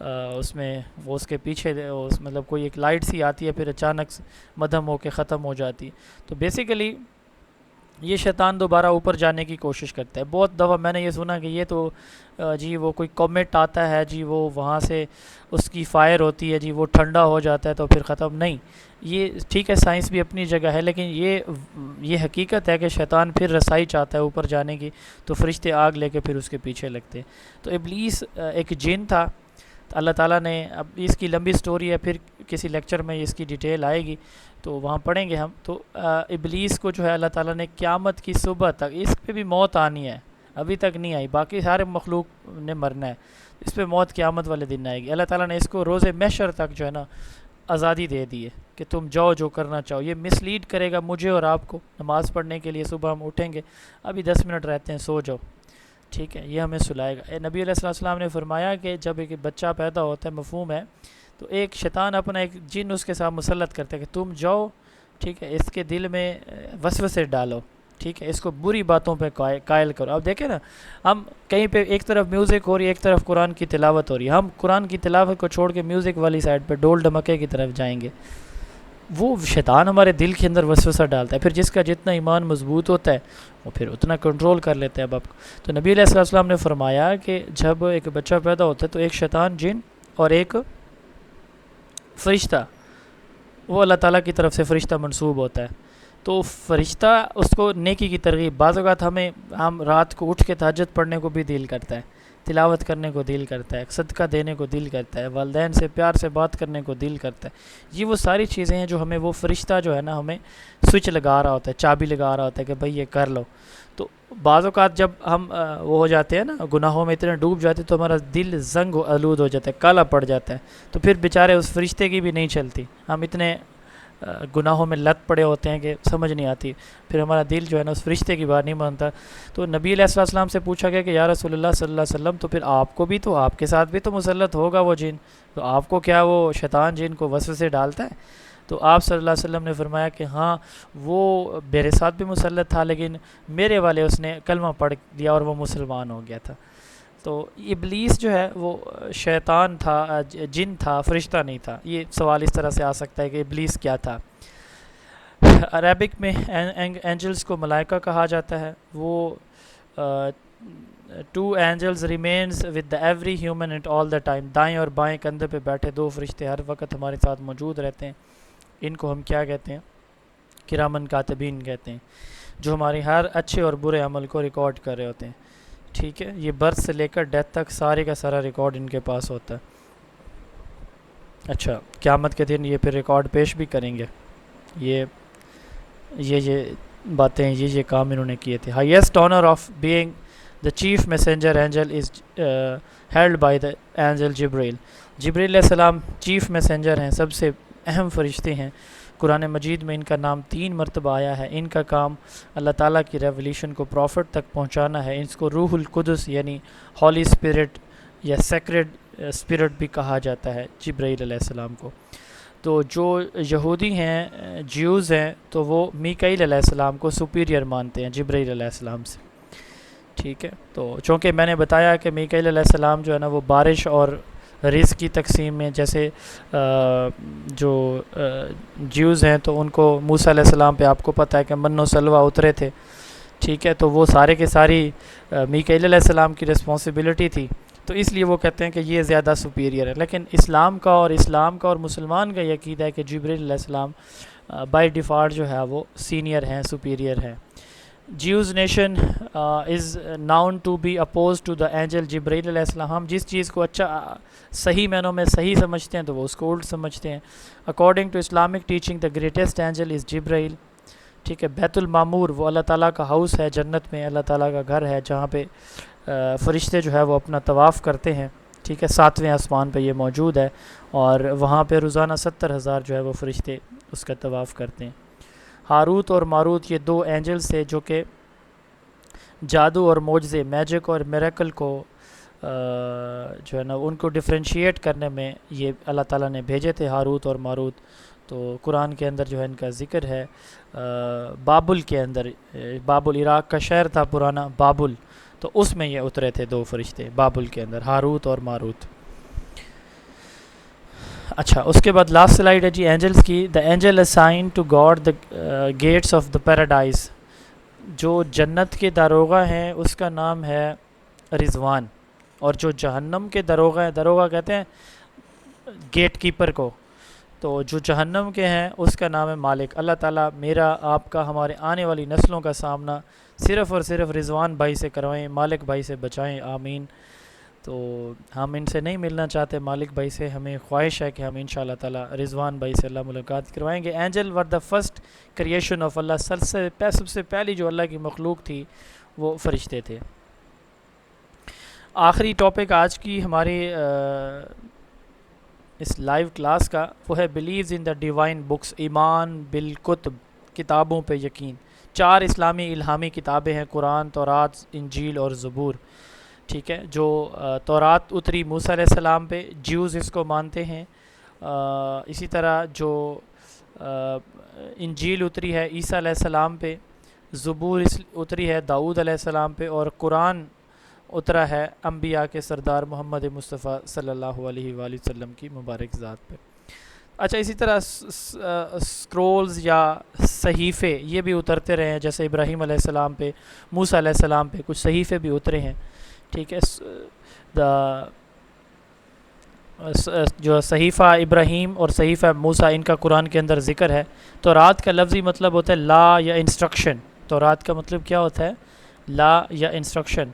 اس میں وہ اس کے پیچھے مطلب کوئی ایک لائٹ سی آتی ہے، پھر اچانک مدھم ہو کے ختم ہو جاتی. تو بیسیکلی یہ شیطان دوبارہ اوپر جانے کی کوشش کرتا ہے. بہت دفعہ میں نے یہ سنا کہ یہ تو جی وہ کوئی کومیٹ آتا ہے جی وہ وہاں سے اس کی فائر ہوتی ہے جی وہ ٹھنڈا ہو جاتا ہے تو پھر ختم. نہیں، یہ ٹھیک ہے سائنس بھی اپنی جگہ ہے، لیکن یہ حقیقت ہے کہ شیطان پھر رسائی چاہتا ہے اوپر جانے کی تو فرشتے آگ لے کے پھر اس کے پیچھے لگتے ہیں. تو ابلیس ایک جن تھا. اللہ تعالیٰ نے، اب اس کی لمبی سٹوری ہے، پھر کسی لیکچر میں اس کی ڈیٹیل آئے گی تو وہاں پڑھیں گے ہم. تو ابلیس کو جو ہے اللہ تعالیٰ نے قیامت کی صبح تک، اس پہ بھی موت آنی ہے، ابھی تک نہیں آئی، باقی سارے مخلوق نے مرنا ہے، اس پہ موت قیامت والے دن آئے گی. اللہ تعالیٰ نے اس کو روز محشر تک جو ہے نا آزادی دے دی ہے کہ تم جاؤ جو کرنا چاہو. یہ مس لیڈ کرے گا مجھے اور آپ کو. نماز پڑھنے کے لیے صبح ہم اٹھیں گے، ابھی 10 منٹ رہتے ہیں، سو جاؤ. ٹھیک ہے. یہ ہمیں سلائے گا. نبی علیہ السلام نے فرمایا کہ جب ایک بچہ پیدا ہوتا ہے، مفہوم ہے، تو ایک شیطان اپنا ایک جن اس کے ساتھ مسلط کرتا ہے کہ تم جاؤ، ٹھیک ہے، اس کے دل میں وسوسے ڈالو، ٹھیک ہے، اس کو بری باتوں پہ قائل کرو. اب دیکھیں نا، ہم کہیں پہ ایک طرف میوزک ہو رہی ہے، ایک طرف قرآن کی تلاوت ہو رہی ہے، ہم قرآن کی تلاوت کو چھوڑ کے میوزک والی سائڈ پہ ڈول ڈمکے کی طرف جائیں گے. وہ شیطان ہمارے دل کے اندر وسوسہ ڈالتا ہے. پھر جس کا جتنا ایمان مضبوط ہوتا ہے وہ پھر اتنا کنٹرول کر لیتے ہیں. اب آپ تو نبی علیہ السلام نے فرمایا کہ جب ایک بچہ پیدا ہوتا ہے تو ایک شیطان جن اور ایک فرشتہ، وہ اللہ تعالیٰ کی طرف سے فرشتہ منسوب ہوتا ہے. تو فرشتہ اس کو نیکی کی ترغیب، بعض اوقات ہم رات کو اٹھ کے تہجد پڑھنے کو بھی دل کرتا ہے، تلاوت کرنے کو دل کرتا ہے، صدقہ دینے کو دل کرتا ہے، والدین سے پیار سے بات کرنے کو دل کرتا ہے. یہ وہ ساری چیزیں ہیں جو ہمیں وہ فرشتہ جو ہے نا ہمیں سوئچ لگا رہا ہوتا ہے، چابی لگا رہا ہوتا ہے کہ بھائی یہ کر لو. تو بعض اوقات جب ہم وہ ہو جاتے ہیں نا گناہوں میں اتنے ڈوب جاتے تو ہمارا دل زنگ آلود ہو جاتا ہے، کالا پڑ جاتا ہے. تو پھر بیچارے اس فرشتے کی بھی نہیں چلتی. ہم اتنے گناہوں میں لت پڑے ہوتے ہیں کہ سمجھ نہیں آتی، پھر ہمارا دل جو ہے نا اس فرشتے کی بات نہیں مانتا. تو نبی علیہ السلام سے پوچھا گیا کہ یا رسول اللہ صلی اللہ علیہ وسلم، تو پھر آپ کو بھی تو آپ کے ساتھ بھی تو مسلط ہوگا وہ جن، تو آپ کو کیا وہ شیطان جن کو وسوسے ڈالتا ہے؟ تو آپ صلی اللہ علیہ وسلم نے فرمایا کہ ہاں وہ میرے ساتھ بھی مسلط تھا، لیکن میرے والے اس نے کلمہ پڑھ دیا اور وہ مسلمان ہو گیا تھا. تو ابلیس جو ہے وہ شیطان تھا، جن تھا، فرشتہ نہیں تھا. یہ سوال اس طرح سے آ سکتا ہے کہ ابلیس کیا تھا. عربک میں اینجلز کو ملائکہ کہا جاتا ہے. وہ two angels remains with every human at all the time. دائیں اور بائیں کندھے پہ بیٹھے دو فرشتے ہر وقت ہمارے ساتھ موجود رہتے ہیں. ان کو ہم کیا کہتے ہیں؟ کرامن کاتبین کہتے ہیں، جو ہماری ہر اچھے اور برے عمل کو ریکارڈ کر رہے ہوتے ہیں. ٹھیک ہے، یہ برتھ سے لے کر ڈیتھ تک سارے کا سارا ریکارڈ ان کے پاس ہوتا ہے. اچھا، قیامت کے دن یہ پھر ریکارڈ پیش بھی کریں گے. یہ باتیں، یہ کام انہوں نے کیے تھے. Highest honour of being the chief messenger angel is held by the angel Jibreel. جبریل علیہ السلام چیف میسنجر ہیں، سب سے اہم فرشتے ہیں. قرآن مجید میں ان کا نام 3 مرتبہ آیا ہے. ان کا کام اللہ تعالیٰ کی ریولیشن کو پروفٹ تک پہنچانا ہے. اس کو روح القدس یعنی ہولی اسپرٹ یا سیکرڈ اسپرٹ بھی کہا جاتا ہے جبرائیل علیہ السلام کو. تو جو یہودی ہیں، جیوز ہیں، تو وہ میکائیل علیہ السلام کو سپیریئر مانتے ہیں جبرائیل علیہ السلام سے. ٹھیک ہے، تو چونکہ میں نے بتایا کہ میکائیل علیہ السلام جو ہے نا وہ بارش اور رزق کی تقسیم میں، جیسے جو جیوز ہیں تو ان کو موسیٰ علیہ السلام پہ آپ کو پتہ ہے کہ من و سلوہ اترے تھے. ٹھیک ہے، تو وہ سارے کے ساری میکائیل علیہ السلام کی رسپانسبلٹی تھی، تو اس لیے وہ کہتے ہیں کہ یہ زیادہ سپیریئر ہے. لیکن اسلام کا اور مسلمان کا یہ عقیدہ ہے کہ جبریل علیہ السلام بائی ڈیفالٹ جو ہے وہ سینئر ہیں، سپیریئر ہیں. Jews nation is known to be opposed to the angel Jibrail علیہ السلام. ہم جس چیز کو اچھا صحیح معنوں میں صحیح سمجھتے ہیں تو وہ اس کو الٹ سمجھتے ہیں. According to Islamic teaching the greatest angel is Jibrail. ٹھیک ہے، بیت المعمور وہ اللہ تعالیٰ کا ہاؤس ہے جنت میں، اللہ تعالیٰ کا گھر ہے جہاں پہ فرشتے جو ہے وہ اپنا طواف کرتے ہیں. ٹھیک ہے، 7ویں آسمان پہ یہ موجود ہے، اور وہاں پہ روزانہ 70,000 جو ہے وہ فرشتے اس کا طواف کرتے ہیں. ہاروت اور ماروت یہ 2 اینجلز تھے جو کہ جادو اور معجزے، میجک اور میریکل کو جو ہے نا ان کو ڈفرینشیٹ کرنے میں یہ اللہ تعالیٰ نے بھیجے تھے، ہاروت اور ماروت. تو قرآن کے اندر جو ہے ان کا ذکر ہے. بابل کے اندر، بابل عراق کا شہر تھا پرانا بابل، تو اس میں یہ اترے تھے 2 فرشتے بابل کے اندر، ہاروت اور ماروت. اچھا، اس کے بعد لاسٹ سلائیڈ ہے جی اینجلز کی. The angel assign to God the gates of the paradise. جو جنت کے داروغہ ہیں اس کا نام ہے رضوان، اور جو جہنم کے داروغہ ہیں، داروغہ کہتے ہیں گیٹ کیپر کو، تو جو جہنم کے ہیں اس کا نام ہے مالک. اللہ تعالیٰ میرا، آپ کا، ہمارے آنے والی نسلوں کا سامنا صرف اور صرف رضوان بھائی سے کروائیں، مالک بھائی سے بچائیں، آمین. تو ہم ان سے نہیں ملنا چاہتے، مالک بھائی سے. ہمیں خواہش ہے کہ ہم انشاءاللہ تعالیٰ رضوان بھائی سے اللہ ملاقات کروائیں گے. Angel were the first creation of Allah. سب سے پہلی جو اللہ کی مخلوق تھی وہ فرشتے تھے. آخری ٹاپک آج کی ہماری اس لائیو کلاس کا وہ ہے beliefs in the divine books. ایمان بالکتب، کتابوں پہ یقین. 4 اسلامی الہامی کتابیں ہیں، قرآن، تورات، انجیل اور زبور. ٹھیک ہے، جو تورات اتری موسیٰ علیہ السلام پہ، جیوز اس کو مانتے ہیں. اسی طرح جو انجیل اتری ہے عیسیٰ علیہ السلام پہ، زبور اتری ہے داؤد علیہ السلام پہ، اور قرآن اترا ہے انبیاء کے سردار محمد مصطفیٰ صلی اللہ علیہ وآلہ وسلم کی مبارک ذات پہ. اچھا، اسی طرح سکرولز یا صحیفے یہ بھی اترتے رہے ہیں، جیسے ابراہیم علیہ السلام پہ، موسیٰ علیہ السلام پہ کچھ صحیفے بھی اترے ہیں. ٹھیک ہے، جو صحیفہ ابراہیم اور صحیفہ موسیٰ ان کا قرآن کے اندر ذکر ہے. تورات کا لفظی مطلب ہوتا ہے لا یا انسٹرکشن. تورات کا مطلب کیا ہوتا ہے؟ لا یا انسٹرکشن.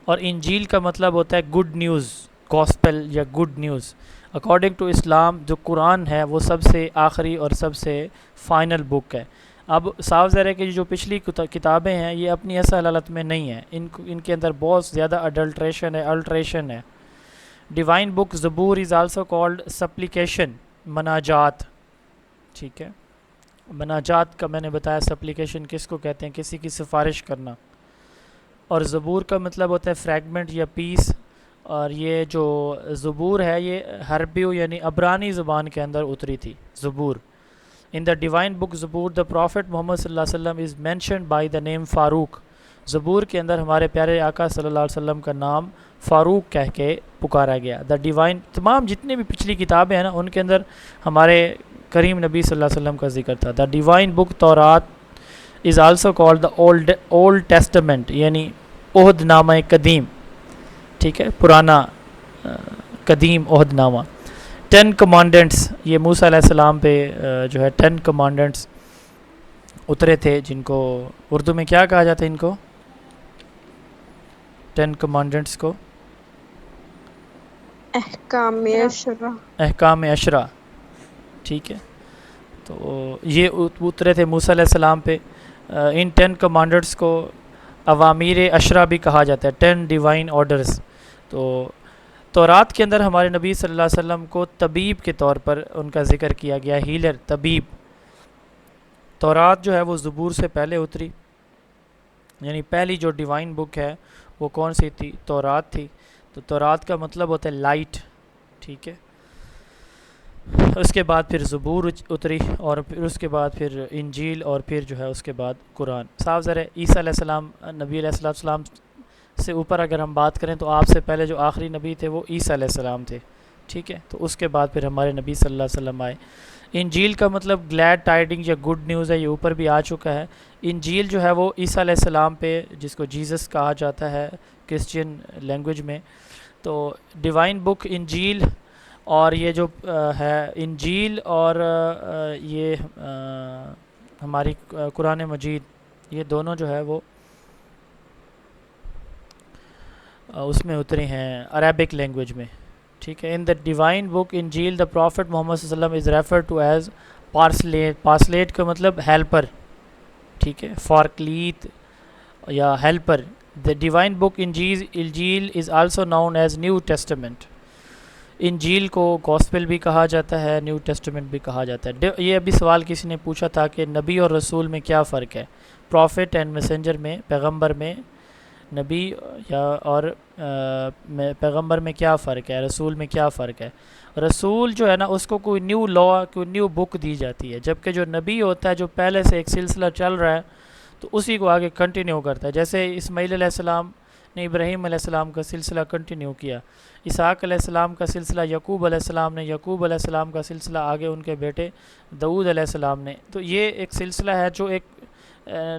اور انجیل کا مطلب ہوتا ہے گڈ نیوز، گاسپل یا گڈ نیوز. اکارڈنگ ٹو اسلام جو قرآن ہے وہ سب سے آخری اور سب سے فائنل بک ہے. اب صاف ظاہر ہے کہ جو پچھلی کتابیں ہیں یہ اپنی اصل حالت میں نہیں ہیں، ان کے اندر بہت زیادہ اڈلٹریشن ہے، الٹریشن ہے. ڈیوائن بک زبور از آلسو کالڈ سپلیکیشن، مناجات. ٹھیک ہے، مناجات کا میں نے بتایا سپلیکیشن کس کو کہتے ہیں، کسی کی سفارش کرنا. اور زبور کا مطلب ہوتا ہے فریگمنٹ یا پیس. اور یہ جو زبور ہے یہ حربیو یعنی عبرانی زبان کے اندر اتری تھی زبور. ان دا ڈیوائن بک زبور دا پروفٹ محمد صلی اللہ علیہ وسلم از مینشنڈ بائی دا نیم فاروق. زبور کے اندر ہمارے پیارے آقا صلی اللہ علیہ وسلم کا نام فاروق کہہ کے پکارا گیا. دا ڈیوائن تمام جتنی بھی پچھلی کتابیں ہیں نا ان کے اندر ہمارے کریم نبی صلی اللہ علیہ وسلم کا ذکر تھا. دا ڈیوائن بک تورات is also called the old testament یعنی عہد نامہ قدیم. ٹھیک ہے، پرانا قدیم عہد نامہ. 10 کمانڈنٹس یہ موسیٰ علیہ السلام پہ جو ہے 10 کمانڈنٹس اترے تھے، جن کو اردو میں کیا کہا جاتا ہے؟ ان کو 10 کمانڈنٹس کو احکام عشرہ. احکام عشرہ. ٹھیک ہے، تو یہ اترے تھے موسیٰ علیہ السلام پہ. ان 10 کمانڈرز کو اوامیر عشرہ بھی کہا جاتا ہے، 10 ڈیوائن آرڈرز. تو تورات کے اندر ہمارے نبی صلی اللہ علیہ وسلم کو طبیب کے طور پر ان کا ذکر کیا گیا، ہیلر، طبیب. تورات جو ہے وہ زبور سے پہلے اتری، یعنی پہلی جو ڈیوائن بک ہے وہ کون سی تھی؟ تورات تھی. تو تورات کا مطلب ہوتا ہے لائٹ. ٹھیک ہے، اس کے بعد پھر زبور اتری، اور پھر اس کے بعد پھر انجیل، اور پھر جو ہے اس کے بعد قرآن. صاف ظاہر ہے عیسیٰ علیہ السلام نبی علیہ السلام سے اوپر اگر ہم بات کریں تو آپ سے پہلے جو آخری نبی تھے وہ عیسیٰ علیہ السلام تھے. ٹھیک ہے، تو اس کے بعد پھر ہمارے نبی صلی اللہ علیہ وسلم آئے. انجیل کا مطلب گلیڈ ٹائڈنگ یا گڈ نیوز ہے، یہ اوپر بھی آ چکا ہے. انجیل جو ہے وہ عیسیٰ علیہ السلام پہ، جس کو جیزس کہا جاتا ہے کرسچین لینگویج میں. تو ڈیوائن بک انجیل اور یہ جو ہے انجیل اور یہ ہماری قرآن مجید، یہ دونوں جو ہے وہ اس میں اتری ہیں عربک لینگویج میں. ٹھیک ہے، ان دا ڈیوائن بک انجیل دا پروفٹ محمد صلی اللہ علیہ وسلم از ریفر ٹو ایز پارسلیٹ. پارسلیٹ کا مطلب ہیلپر. ٹھیک ہے، فارکلیت یا ہیلپر. دا ڈیوائن بک انجیل is also known as New Testament. انجیل کو گاسپل بھی کہا جاتا ہے، نیو ٹیسٹمنٹ بھی کہا جاتا ہے. یہ ابھی سوال کسی نے پوچھا تھا کہ نبی اور رسول میں کیا فرق ہے، پروفٹ اینڈ میسنجر میں، پیغمبر میں، نبی یا اور پیغمبر میں کیا فرق ہے، رسول میں کیا فرق ہے. رسول جو ہے نا اس کو کوئی نیو لا، کوئی نیو بک دی جاتی ہے، جبکہ جو نبی ہوتا ہے جو پہلے سے ایک سلسلہ چل رہا ہے تو اسی کو آگے کنٹینیو کرتا ہے. جیسے اسماعیل علیہ السلام نے ابراہیم علیہ السلام کا سلسلہ کنٹینیو کیا، اسحاق علیہ السلام کا سلسلہ یعقوب علیہ السلام نے، یعقوب علیہ السلام کا سلسلہ آگے ان کے بیٹے داؤد علیہ السلام نے. تو یہ ایک سلسلہ ہے جو ایک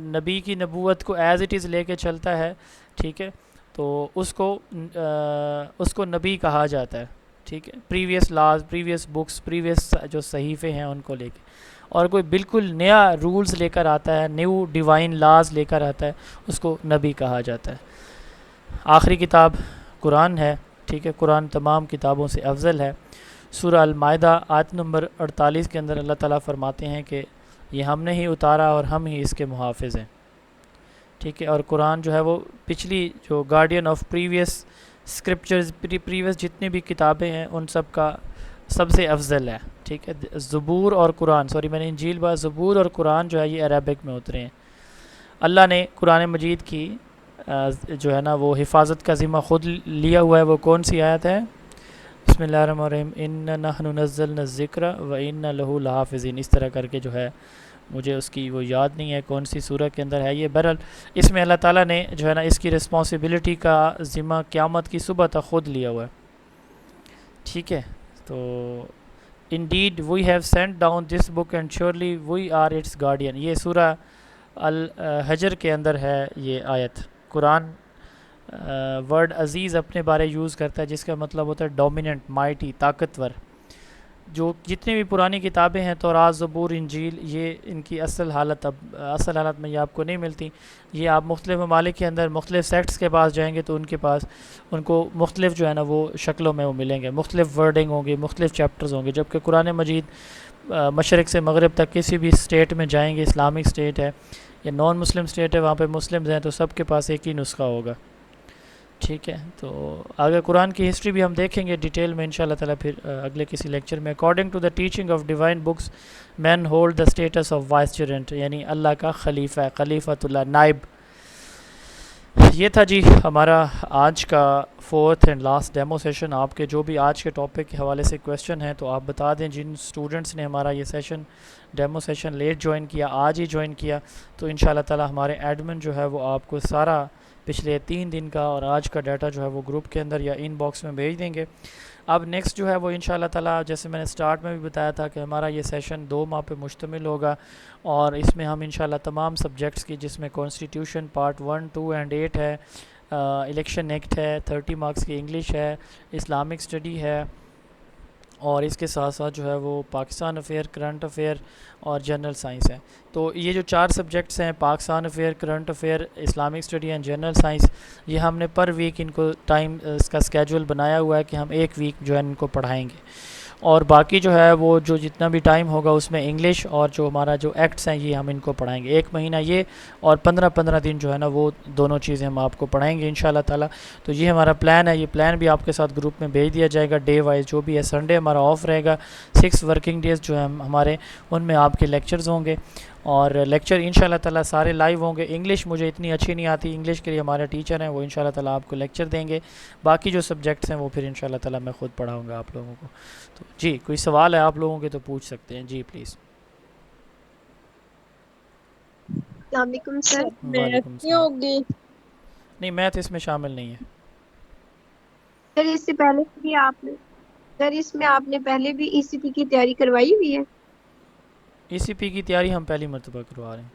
نبی کی نبوت کو ایز اٹ از لے کے چلتا ہے. ٹھیک ہے، تو اس کو نبی کہا جاتا ہے. ٹھیک ہے، previous laws, previous books, previous جو صحیفے ہیں ان کو لے کے. اور کوئی بالکل نیا رولز لے کر آتا ہے، نیو ڈیوائن لاز لے کر آتا ہے، اس کو نبی کہا جاتا ہے. آخری کتاب قرآن ہے. ٹھیک ہے، قرآن تمام کتابوں سے افضل ہے. سورہ المائدہ آیت نمبر 48 کے اندر اللہ تعالیٰ فرماتے ہیں کہ یہ ہم نے ہی اتارا اور ہم ہی اس کے محافظ ہیں. ٹھیک ہے، اور قرآن جو ہے وہ پچھلی جو guardian of previous scriptures, previous جتنی بھی کتابیں ہیں ان سب کا سب سے افضل ہے. ٹھیک ہے، زبور اور قرآن، میں نے انجیل بات، زبور اور قرآن جو ہے یہ عربک میں اترے ہیں. اللہ نے قرآن مجید کی جو ہے نا وہ حفاظت کا ذمہ خود لیا ہوا ہے. وہ کون سی آیت ہے؟ بسم اللہ الرحمن الرحیم، اِنَّا نَحْنُ نَزَّلْنَا الذِّكْرَ وَإِنَّا لَهُ لَحَافِظُونَ. اس طرح کر کے جو ہے مجھے اس کی وہ یاد نہیں ہے کون سی سورہ کے اندر ہے یہ. بہرحال اس میں اللہ تعالیٰ نے جو ہے نا اس کی رسپانسبلٹی کا ذمہ قیامت کی صبح تک خود لیا ہوا ہے. ٹھیک ہے، تو indeed we have sent down this book and surely we are its guardian. یہ سورہ الحجر کے اندر ہے یہ آیت. قرآن ورڈ عزیز اپنے بارے یوز کرتا ہے جس کا مطلب ہوتا ہے ڈومیننٹ، مائٹی، طاقتور. جو جتنی بھی پرانی کتابیں ہیں تورات، زبور، انجیل، یہ ان کی اصل حالت میں یہ آپ کو نہیں ملتی. یہ آپ مختلف ممالک کے اندر مختلف سیکٹس کے پاس جائیں گے تو ان کو مختلف جو ہے نا وہ شکلوں میں وہ ملیں گے، مختلف ورڈنگ ہوں گے، مختلف چیپٹرز ہوں گے. جبکہ قرآن مجید مشرق سے مغرب تک کسی بھی اسٹیٹ میں جائیں گے، اسلامک اسٹیٹ ہے یا نان مسلم اسٹیٹ ہے، وہاں پہ مسلمز ہیں تو سب کے پاس ایک ہی نسخہ ہوگا. ٹھیک ہے. تو آگے قرآن کی ہسٹری بھی ہم دیکھیں گے ڈیٹیل میں انشاء اللہ تعالیٰ پھر اگلے کسی لیکچر میں. According to the teaching of divine books man hold the status of vicegerent, یعنی اللہ کا خلیفہ ہے، خلیفۃ اللہ، نائب. یہ تھا جی ہمارا آج کا fourth and last demo session. آپ کے جو بھی آج کے ٹاپک کے حوالے سے کویشچن ہیں تو آپ بتا دیں. جن اسٹوڈنٹس نے ہمارا یہ session demo session late join کیا، آج ہی جوائن کیا، تو ان شاء اللہ تعالیٰ ہمارے ایڈمن جو ہے وہ آپ کو سارا پچھلے 3 دن کا اور آج کا ڈیٹا جو ہے وہ گروپ کے اندر یا ان باکس میں بھیج دیں گے. اب نیکسٹ جو ہے وہ ان شاء اللہ تعالیٰ جیسے میں نے سٹارٹ میں بھی بتایا تھا کہ ہمارا یہ سیشن 2 ماہ پہ مشتمل ہوگا، اور اس میں ہم ان شاء اللہ تمام سبجیکٹس کی، جس میں کانسٹیٹیوشن پارٹ 1، 2 اینڈ 8 ہے، الیکشن ایکٹ ہے، 30 مارکس کی انگلش ہے، اسلامک اسٹڈی ہے، اور اس کے ساتھ ساتھ جو ہے وہ پاکستان افیئر، کرنٹ افیئر اور جنرل سائنس ہے. تو یہ جو 4 سبجیکٹس ہیں، Pakistan affair, current affair, Islamic study and general science, یہ ہم نے پر ویک ان کو ٹائم اس کا اسکیجول بنایا ہوا ہے کہ ہم ایک ویک جو ہے ان کو پڑھائیں گے. اور باقی جو ہے وہ جو جتنا بھی ٹائم ہوگا اس میں انگلش اور جو ہمارا جو ایکٹس ہیں یہ ہم ان کو پڑھائیں گے. 1 مہینہ یہ، اور 15 دن جو ہے نا وہ دونوں چیزیں ہم آپ کو پڑھائیں گے ان شاء اللہ تعالیٰ. تو یہ ہمارا پلان ہے. یہ پلان بھی آپ کے ساتھ گروپ میں بھیج دیا جائے گا ڈے وائز جو بھی ہے. سنڈے ہمارا آف رہے گا. 6 ورکنگ ڈیز جو ہیں ہمارے، ان میں آپ کے لیکچرز ہوں گے، اور لیکچر ان شاء اللہ تعالیٰ سارے لائیو ہوں گے. انگلش مجھے اتنی اچھی نہیں آتی، انگلش کے لیے ہمارے ٹیچر ہیں، وہ ان شاء اللہ تعالیٰ آپ کو لیکچر دیں گے. باقی جو سبجیکٹس ہیں وہ پھر ان شاء اللہ تعالیٰ میں خود پڑھاؤں گا آپ لوگوں کو. تو جی کوئی سوال ہے آپ لوگوں کے تو پوچھ سکتے ہیں جی پلیز. السلام علیکم سر. وعلیکم میتھ نہیں السلام. ہوگی نہیں، میتھ اس میں شامل نہیں ہے. سر؟ اس سے پہلے بھی آپ نے، سر اس میں آپ نے پہلے بھی ای سی پی کی تیاری کروائی ہوئی ہے؟ ای سی پی کی تیاری ہم پہلی مرتبہ کروا رہے ہیں.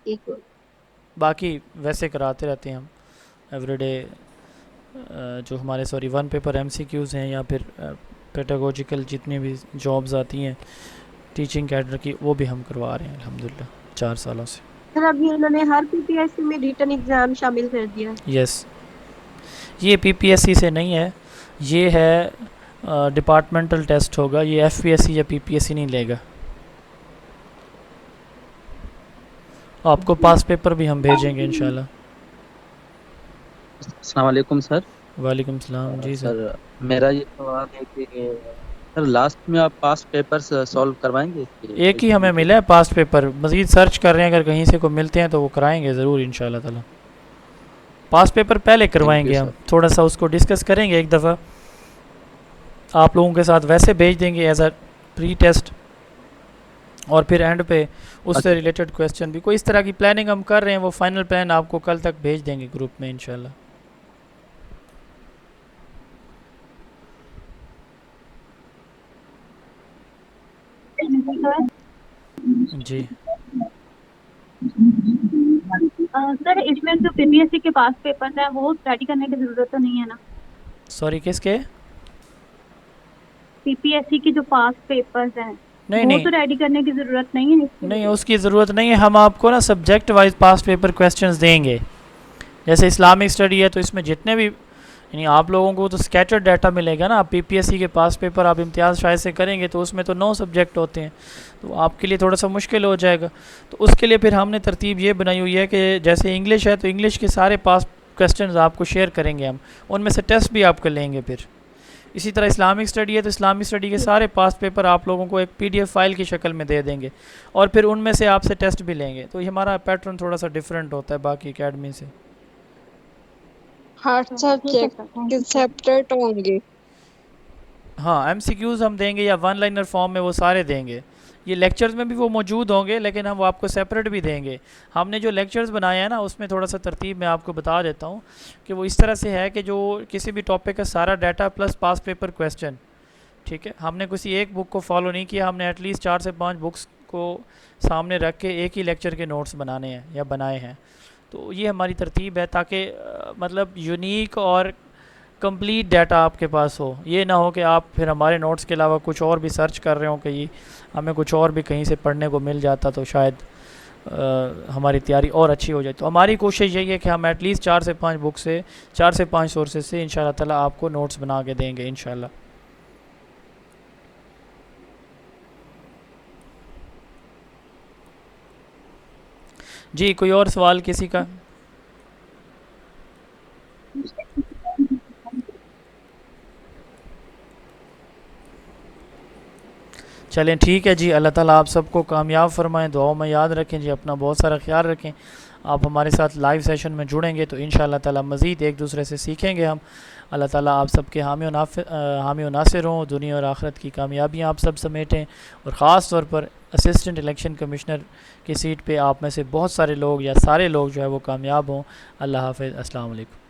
ٹھیک ہے. باقی ویسے کراتے رہتے ہیں ہم ایوری ڈے. جو ہمارے 1 پیپر ایم سی کیوز ہیں، یا پھر پیڈاگوجیکل جتنی بھی جابز آتی ہیں ٹیچنگ کیڈر کی، وہ بھی ہم کروا رہے ہیں الحمدللہ 4 سالوں سے. سر ابھی انہوں نے ہر پی پی ایس سی میں ریٹن ایگزام شامل کر دیا ہے. یس، یہ پی پی ایس سی سے نہیں ہے، یہ ہے ڈپارٹمنٹل ٹیسٹ ہوگا. یہ ایف پی ایس سی یا پی پی ایس سی نہیں لے گا. آپ کو پاس پیپر بھی ہم بھیجیں گے انشاءاللہ. السلام علیکم سر. وعلیکم السلام. جی سر. سر میرا یہ سوال ہے کہ سر لاسٹ میں آپ پاس پیپرز سالو کروائیں گے؟ ایک ہی ہمیں ملا ہے پاس پیپر، مزید سرچ کر رہے ہیں، اگر کہیں سے کو ملتے ہیں تو وہ کرائیں گے ضرور انشاءاللہ تعالی. پاس پیپر پہلے کروائیں گے ہم، تھوڑا سا اس کو ڈسکس کریں گے ایک دفعہ، آپ لوگوں کے ساتھ ویسے بھیج دیں گے ایز اے پری ٹیسٹ، اور پھر اینڈ پہ اس سے ریلیٹڈ کویسچن بھی. کوئی اس طرح کی پلاننگ ہم کر رہے ہیں، وہ فائنل پلان آپ کو کل تک بھیج دیں گے گروپ میں انشاءاللہ. جی سر اس میں جو پی پی ایس سی کے پاس پیپر ہیں وہ اسٹڈی کرنے کی ضرورت تو نہیں ہے نا؟ سوری کس کے؟ پی پی ایس سی کی جو پاس پیپرز ہیں وہ تو ریڈی کرنے کی ضرورت نہیں ہے؟ نہیں اس کی ضرورت نہیں ہے. ہم آپ کو نا سبجیکٹ وائز پاس پیپر کویسچنز دیں گے. جیسے اسلامک اسٹڈی ہے تو اس میں جتنے بھی، یعنی آپ لوگوں کو تو اسکیٹرڈ ڈیٹا ملے گا نا. پی پی ایس سی کے پاس پیپر آپ امتیاز شاید سے کریں گے تو اس میں تو 9 سبجیکٹ ہوتے ہیں، تو آپ کے لیے تھوڑا سا مشکل ہو جائے گا. تو اس کے لیے پھر ہم نے ترتیب یہ بنائی ہوئی ہے کہ جیسے انگلش ہے تو انگلش کے سارے پاس کویسچنز آپ کو شیئر کریں گے ہم، ان میں سے ٹیسٹ بھی آپ کر لیں گے. پھر اسی طرح اسلامک اسٹڈی ہے تو اسلامک اسٹڈی کے سارے پاس پیپر آپ لوگوں کو ایک پی ڈی ایف فائل کی شکل میں دے دیں گے، اور پھر ان میں سے آپ سے ٹیسٹ بھی لیں گے. تو یہ ہمارا پیٹرن تھوڑا سا ڈیفرنٹ ہوتا ہے باقی اکیڈمی سے. ہر سبجیکٹ سیپریٹ ہوں گے؟ ہاں ایم سی کیوز ہم دیں گے یا 1 لائنر فارم میں وہ سارے دیں گے. یہ لیکچرز میں بھی وہ موجود ہوں گے لیکن ہم وہ آپ کو سیپریٹ بھی دیں گے. ہم نے جو لیکچرز بنائے ہیں نا اس میں تھوڑا سا ترتیب میں آپ کو بتا دیتا ہوں کہ وہ اس طرح سے ہے کہ جو کسی بھی ٹاپک کا سارا ڈیٹا پلس پاس پیپر کویسچن، ٹھیک ہے. ہم نے کسی ایک بک کو فالو نہیں کیا، ہم نے ایٹ لیسٹ 4 سے 5 بکس کو سامنے رکھ کے ایک ہی لیکچر کے نوٹس بنانے ہیں یا بنائے ہیں. تو یہ ہماری ترتیب ہے تاکہ مطلب یونیک اور کمپلیٹ ڈیٹا آپ کے پاس ہو. یہ نہ ہو کہ آپ پھر ہمارے نوٹس کے علاوہ کچھ اور بھی سرچ کر رہے ہوں کہ یہ ہمیں کچھ اور بھی کہیں سے پڑھنے کو مل جاتا تو شاید ہماری تیاری اور اچھی ہو جائے. تو ہماری کوشش یہی ہے کہ ہم ایٹ لیسٹ 4 سے 5 بک سے، 4 سے 5 سورسز سے انشاءاللہ تعالیٰ آپ کو نوٹس بنا کے دیں گے انشاءاللہ. جی کوئی اور سوال کسی کا؟ چلیں ٹھیک ہے جی، اللہ تعالیٰ آپ سب کو کامیاب فرمائیں، دعاؤں میں یاد رکھیں جی، اپنا بہت سارا خیال رکھیں. آپ ہمارے ساتھ لائیو سیشن میں جڑیں گے تو انشاءاللہ تعالیٰ مزید ایک دوسرے سے سیکھیں گے ہم. اللہ تعالیٰ آپ سب کے حامی و ناصر ہوں، دنیا اور آخرت کی کامیابیاں آپ سب سمیٹیں، اور خاص طور پر اسسٹنٹ الیکشن کمشنر کی سیٹ پہ آپ میں سے بہت سارے لوگ یا سارے لوگ جو ہے وہ کامیاب ہوں. اللہ حافظ، السلام علیکم.